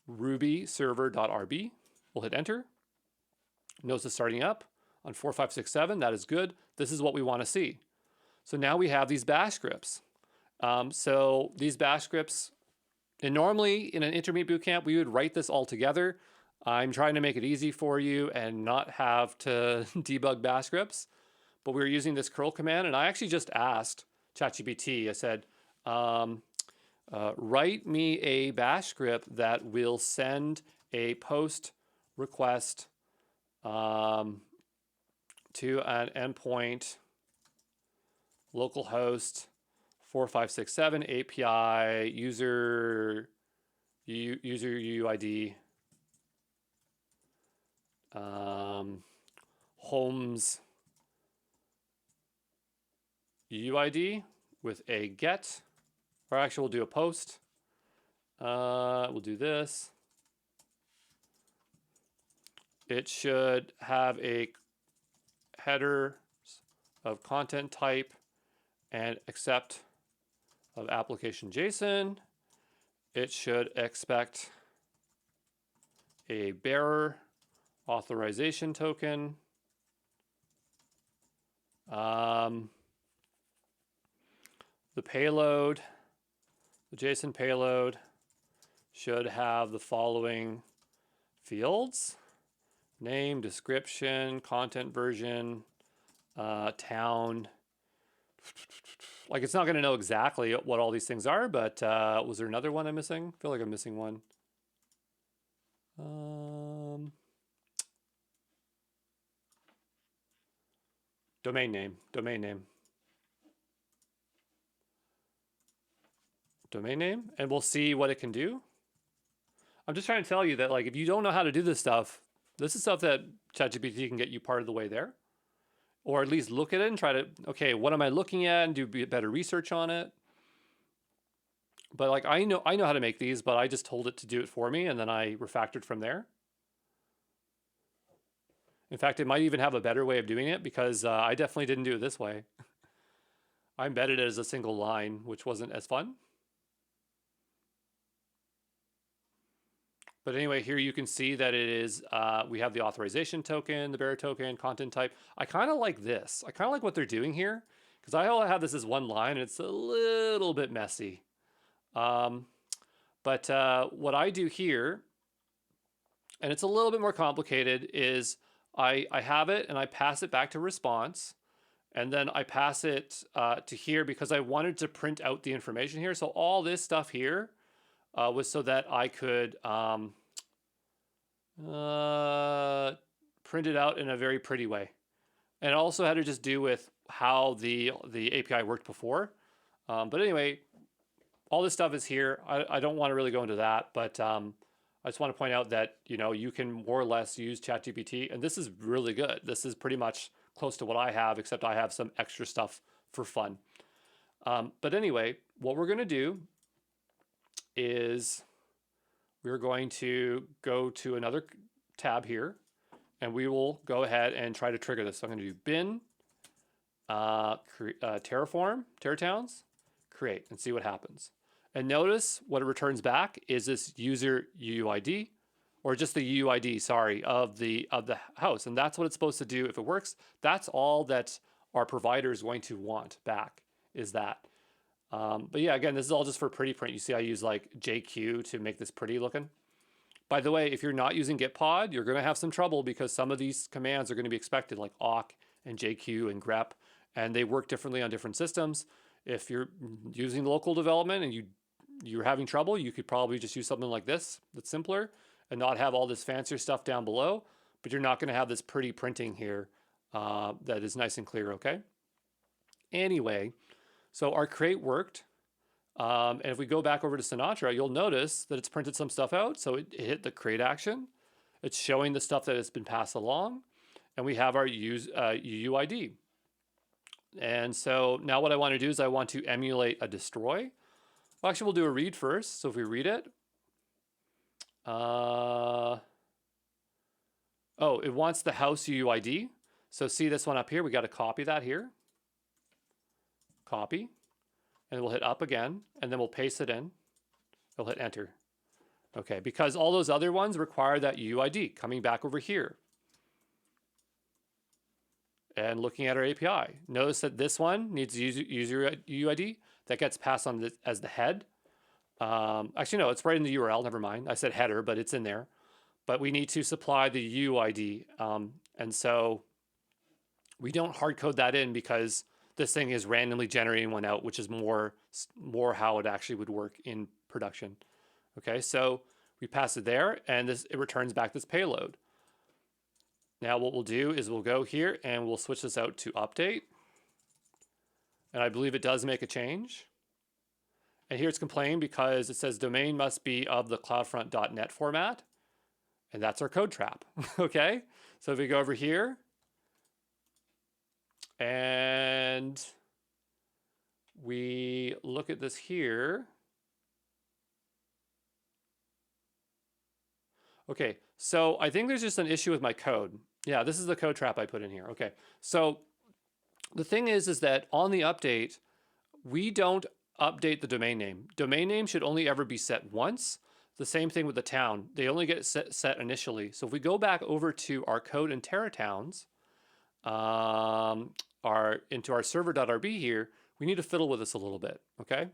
[SPEAKER 1] Ruby server.rb. We'll hit enter. Notice it's starting up on 4567. That is good. This is what we want to see. So now we have these bash scripts. So these bash scripts, and normally in an intermediate bootcamp, we would write this all together. I'm trying to make it easy for you and not have to debug bash scripts. But we were using this curl command, and I actually just asked ChatGPT. I said, write me a bash script that will send a post request to an endpoint localhost 4567 API user UUID homes UUID with a get, or actually we'll do a post. We'll do this. It should have a header of content type and accept of application JSON. It should expect a bearer authorization token. The payload, the JSON payload should have the following fields: name, description, content version, town. Like, it's not going to know exactly what all these things are, but was there another one I'm missing? I feel like I'm missing one. Domain name. And we'll see what it can do. I'm just trying to tell you that, like, if you don't know how to do this is stuff that ChatGPT can get you part of the way there. Or at least look at it and try to, okay, what am I looking at, and do better research on it. But like, I know how to make these, but I just told it to do it for me, and then I refactored from there. In fact, it might even have a better way of doing it, because I definitely didn't do it this way. I embedded it as a single line, which wasn't as fun. But anyway, here you can see that it is, we have the authorization token, the bearer token, content type. I kind of like this. I kind of like what they're doing here, because I only have this as one line, and it's a little bit messy. But what I do here, and it's a little bit more complicated, is I have it and I pass it back to response, and then I pass it to here because I wanted to print out the information here. So all this stuff here was so that I could print it out in a very pretty way. And it also had to just do with how the API worked before. But anyway, all this stuff is here. I don't want to really go into that, but I just want to point out that, you know, you can more or less use ChatGPT, and this is really good. This is pretty much close to what I have, except I have some extra stuff for fun. But anyway, what we're going to do is we're going to go to another tab here, and we will go ahead and try to trigger this. So I'm going to do bin Terratowns, create, and see what happens. And notice what it returns back is this user UUID, or just the UUID, sorry, of the house. And that's what it's supposed to do if it works. That's all that our provider is going to want back, is that. But yeah, again, this is all just for pretty print. You see I use like JQ to make this pretty looking. By the way, if you're not using Gitpod, you're going to have some trouble, because some of these commands are going to be expected, like awk and JQ and grep, and they work differently on different systems. If you're using local development and you're having trouble, you could probably just use something like this that's simpler and not have all this fancier stuff down below, but you're not going to have this pretty printing here that is nice and clear, okay? Anyway, so our create worked. And if we go back over to Sinatra, you'll notice that it's printed some stuff out. So it hit the create action. It's showing the stuff that has been passed along. And we have our UUID. And so now what I want to do is I want to emulate a destroy. Well, actually, we'll do a read first. So if we read it, Oh, it wants the house UUID. So see this one up here? We got to copy that here. Copy. And we'll hit up again. And then we'll paste it in. We'll hit enter. Okay, because all those other ones require that UUID. Coming back over here. And looking at our API. Notice that this one needs user UUID. That gets passed on as the head. Actually, no, it's right in the URL. Never mind. I said header, but it's in there. But we need to supply the UUID. And so we don't hard code that in because this thing is randomly generating one out, which is more how it actually would work in production. Okay, so we pass it there, and it returns back this payload. Now what we'll do is we'll go here and we'll switch this out to update. And I believe it does make a change. And here it's complaining because it says domain must be of the cloudfront.net format. And that's our code trap, okay? So if we go over here and we look at this here. Okay, so I think there's just an issue with my code. Yeah, this is the code trap I put in here. Okay, so the thing is that on the update, we don't update the domain name. Domain name should only ever be set once. The same thing with the town. They only get set initially. So if we go back over to our code in Terratowns, into our server.rb here, we need to fiddle with this a little bit, okay?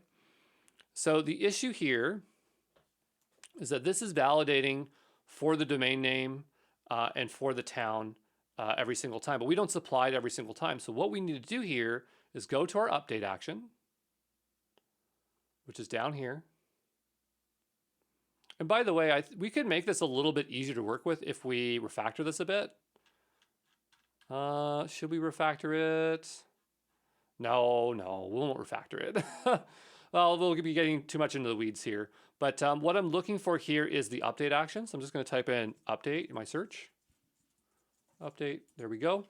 [SPEAKER 1] So the issue here is that this is validating for the domain name and for the town every single time, but we don't supply it every single time. So what we need to do here is go to our update action, which is down here. And by the way, we could make this a little bit easier to work with if we refactor this a bit. Should we refactor it? No, we won't refactor it. Well, we'll be getting too much into the weeds here. But what I'm looking for here is the update action. So I'm just going to type in update in my search. Update, there we go.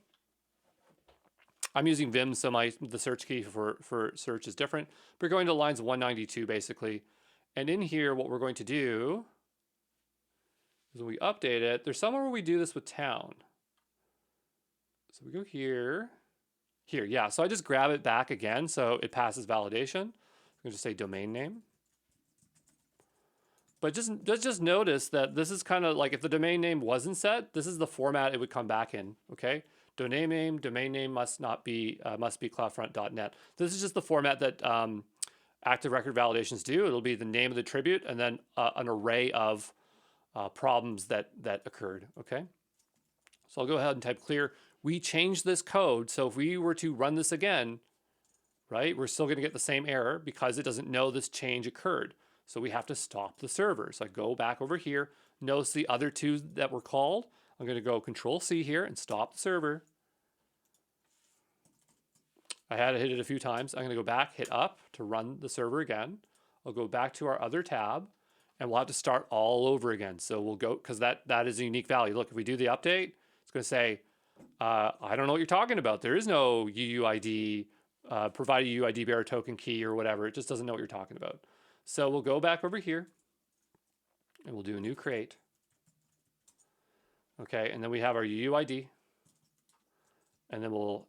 [SPEAKER 1] I'm using Vim, so the search key for search is different. We're going to lines 192 basically. And in here, what we're going to do is when we update it, there's somewhere where we do this with town. So we go here, yeah. So I just grab it back again, so it passes validation. I'm going to just say domain name. But just notice that this is kind of like if the domain name wasn't set, this is the format it would come back in, okay? Domain name must be cloudfront.net. This is just the format that active record validations do. It'll be the name of the attribute and then an array of problems that occurred, okay? So I'll go ahead and type clear. We changed this code, so if we were to run this again, right, we're still gonna get the same error because it doesn't know this change occurred. So we have to stop the server. So I go back over here, notice the other two that were called. I'm gonna go Control-C here and stop the server. I had to hit it a few times. I'm gonna go back, hit up to run the server again. I'll go back to our other tab and we'll have to start all over again. So we'll go, because that is a unique value. Look, if we do the update, it's gonna say, I don't know what you're talking about. There is no UUID, provide a UUID bearer token key or whatever. It just doesn't know what you're talking about. So we'll go back over here and we'll do a new create. Okay, and then we have our UUID. And then we'll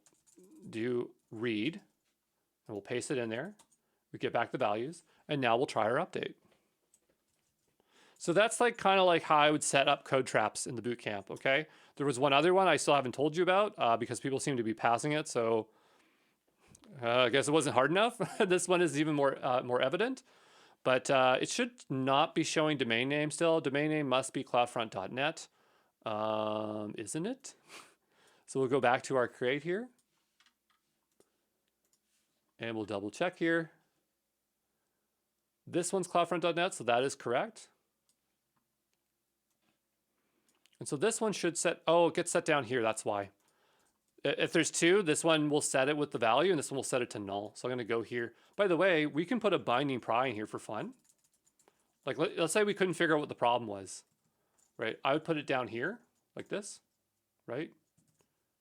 [SPEAKER 1] do read and we'll paste it in there. We get back the values and now we'll try our update. So that's like kind of like how I would set up code traps in the bootcamp, okay? There was one other one I still haven't told you about because people seem to be passing it, so I guess it wasn't hard enough. This one is even more evident, but it should not be showing domain name still. Domain name must be cloudfront.net, isn't it? So we'll go back to our create here and we'll double check here. This one's cloudfront.net, so that is correct. And so this one should set, oh, it gets set down here, that's why. If there's two, this one will set it with the value and this one will set it to null. So I'm gonna go here. By the way, we can put a binding pry in here for fun. Like let's say we couldn't figure out what the problem was, right? I would put it down here like this, right?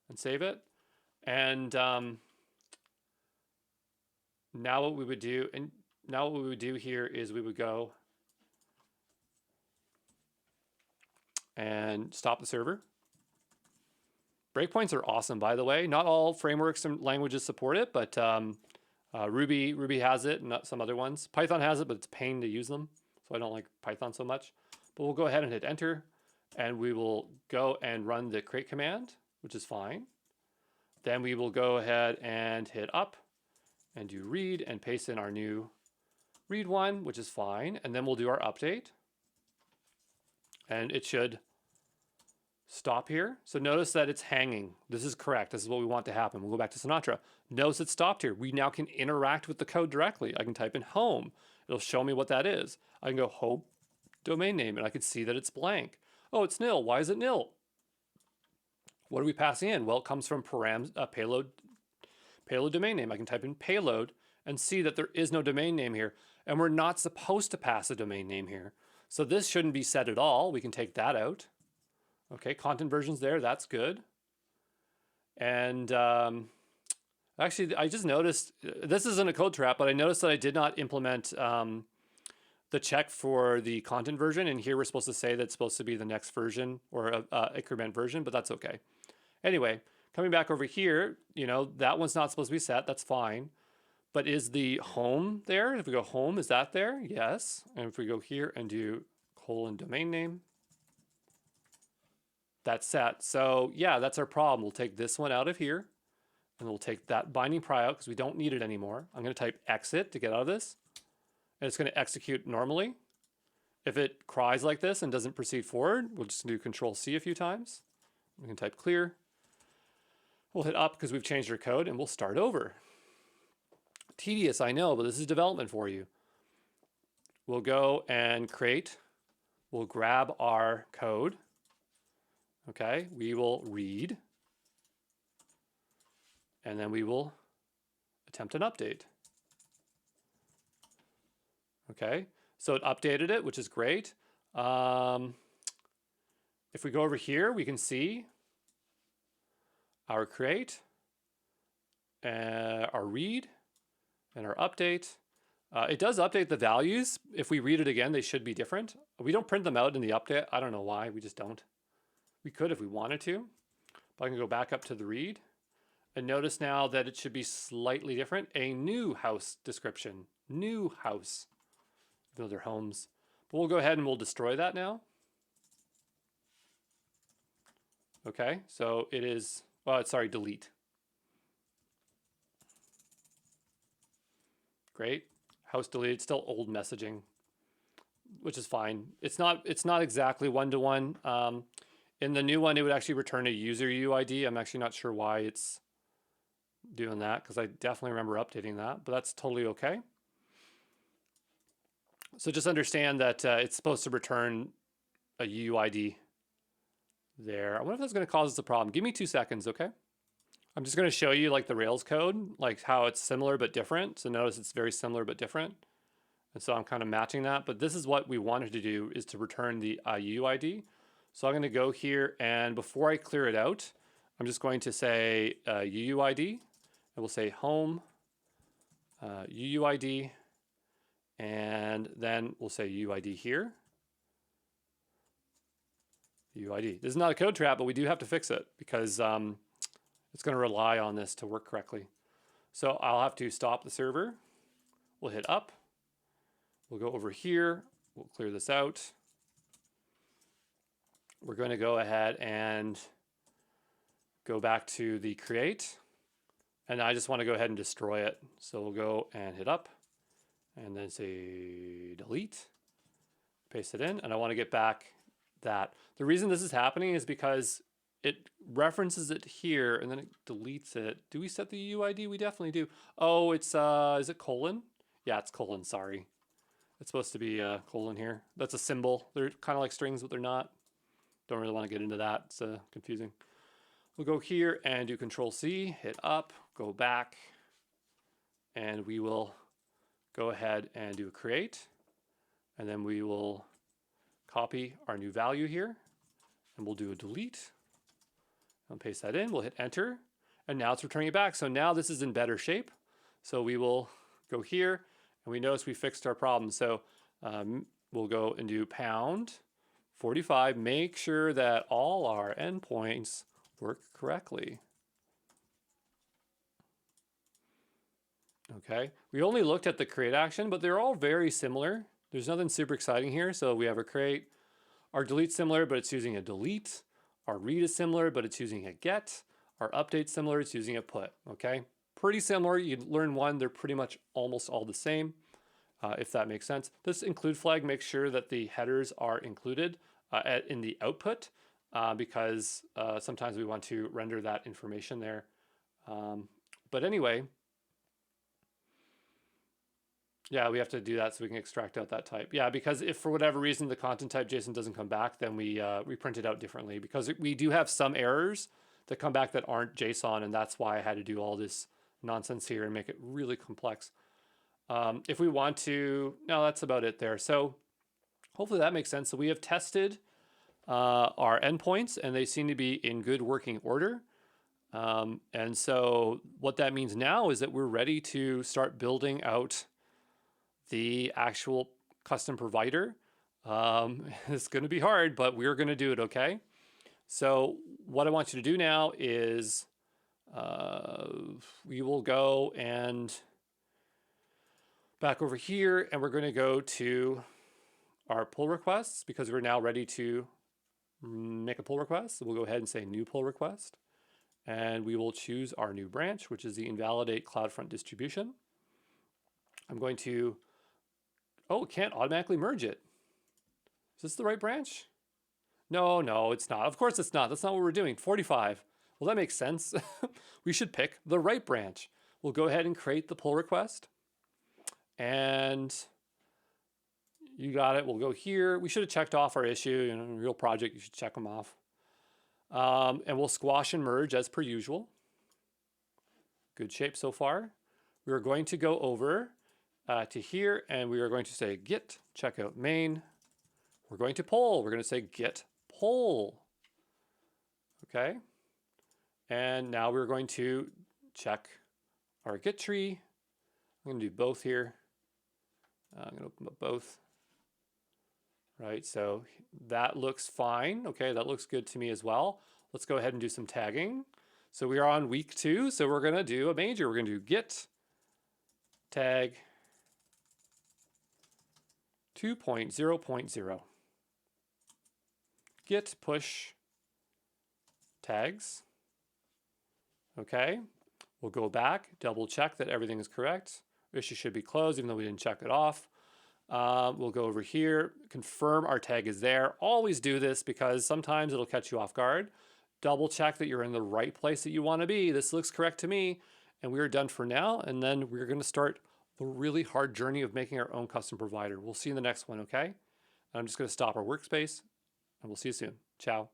[SPEAKER 1] And save it. And now what we would do, here is we would go and stop the server. Breakpoints are awesome, by the way. Not all frameworks and languages support it, but Ruby has it, and not some other ones. Python has it, but it's a pain to use them, so I don't like Python so much. But we'll go ahead and hit enter, and we will go and run the create command, which is fine. Then we will go ahead and hit up and do read and paste in our new read one, which is fine. And then we'll do our update. And it should stop here. So notice that it's hanging. This is correct. This is what we want to happen. We'll go back to Sinatra. Notice it stopped here. We now can interact with the code directly. I can type in home. It'll show me what that is. I can go home domain name, and I can see that it's blank. Oh, it's nil. Why is it nil? What are we passing in? Well, it comes from payload domain name. I can type in payload and see that there is no domain name here. And we're not supposed to pass a domain name here. So this shouldn't be set at all. We can take that out. Okay, content versions there, that's good. And actually, I just noticed, this isn't a code trap, but I noticed that I did not implement the check for the content version. And here we're supposed to say that it's supposed to be the next version or increment version, but that's okay. Anyway, coming back over here, you know, that one's not supposed to be set. That's fine. But is the home there? If we go home, is that there? Yes. And if we go here and do :domain name, that's set. So yeah, that's our problem. We'll take this one out of here, and we'll take that binding pry out because we don't need it anymore. I'm going to type exit to get out of this, and it's going to execute normally. If it cries like this and doesn't proceed forward, we'll just do Control-C a few times. We can type clear. We'll hit up because we've changed our code, and we'll start over. Tedious, I know, but this is development for you. We'll go and create. We'll grab our code. Okay, we will read. And then we will attempt an update. Okay, so it updated it, which is great. If we go over here, we can see our create, our read, and our update. It does update the values. If we read it again, they should be different. We don't print them out in the update. I don't know why, we just don't. We could if we wanted to, but I can go back up to the read and notice now that it should be slightly different. A new house description, new house, even though they're homes. But we'll go ahead and we'll destroy that now. Okay, so it is, well, sorry, delete. Great, house deleted, still old messaging, which is fine. It's not exactly one-to-one. In the new one, it would actually return a user UID. I'm actually not sure why it's doing that because I definitely remember updating that, but that's totally okay. So just understand that it's supposed to return a UID there. I wonder if that's going to cause us a problem. Give me 2 seconds, okay? I'm just going to show you like the Rails code, like how it's similar but different. So notice it's very similar but different. And so I'm kind of matching that, but this is what we wanted to do, is to return the UID. So I'm going to go here, and before I clear it out, I'm just going to say UUID, and we'll say home UUID, and then we'll say UID here. UID. This is not a code trap, but we do have to fix it because it's going to rely on this to work correctly. So I'll have to stop the server. We'll hit up. We'll go over here. We'll clear this out. We're going to go ahead and go back to the create. And I just want to go ahead and destroy it. So we'll go and hit up and then say delete, paste it in. And I want to get back that. The reason this is happening is because it references it here and then it deletes it. Do we set the UID? We definitely do. Oh, it's, is it colon? Yeah, it's colon, sorry. It's supposed to be a colon here. That's a symbol. They're kind of like strings, but they're not. Don't really want to get into that. It's confusing. We'll go here and do Control-C, hit up, go back, and we will go ahead and do a create. And then we will copy our new value here, and we'll do a delete. And paste that in, we'll hit enter, and now it's returning it back. So now this is in better shape. So we will go here, and we notice we fixed our problem. So we'll go and do pound 45, make sure that all our endpoints work correctly. Okay, we only looked at the create action, but they're all very similar. There's nothing super exciting here. So we have a create, our delete similar, but it's using a delete. Our read is similar, but it's using a get. Our update similar, it's using a put. Okay, pretty similar. You learn one, they're pretty much almost all the same, if that makes sense. This include flag makes sure that the headers are included in the output because sometimes we want to render that information there. But anyway, yeah, we have to do that so we can extract out that type. Yeah, because if for whatever reason the content type JSON doesn't come back, then we print it out differently because we do have some errors that come back that aren't JSON, and that's why I had to do all this nonsense here and make it really complex. If we want to, no, that's about it there. So hopefully that makes sense. So we have tested our endpoints and they seem to be in good working order. And so what that means now is that we're ready to start building out the actual custom provider. It's going to be hard, but we're going to do it, okay? So what I want you to do now is we will go and back over here, and we're going to go to our pull requests because we're now ready to make a pull request. So we'll go ahead and say new pull request, and we will choose our new branch, which is the invalidate CloudFront distribution. I'm going to, oh, it can't automatically merge it. Is this the right branch? No, no, it's not. Of course it's not. That's not what we're doing. 45. Well, that makes sense. We should pick the right branch. We'll go ahead and create the pull request. And you got it. We'll go here. We should have checked off our issue. In a real project, you should check them off. And we'll squash and merge as per usual. Good shape so far. We're going to go over to here, and we are going to say git checkout main. We're going to pull. We're going to say git pull. Okay. And now we're going to check our git tree. I'm going to do both here. I'm going to open up both. Right, so that looks fine. Okay, that looks good to me as well. Let's go ahead and do some tagging. So we are on week 2, so we're going to do a major. We're going to do git tag 2.0.0. Git push tags. Okay, we'll go back, double check that everything is correct. Issue should be closed even though we didn't check it off. We'll go over here, confirm our tag is there. Always do this because sometimes it'll catch you off guard. Double check that you're in the right place that you want to be. This looks correct to me. And we are done for now. And then we're going to start the really hard journey of making our own custom provider. We'll see you in the next one, okay? I'm just going to stop our workspace and we'll see you soon. Ciao.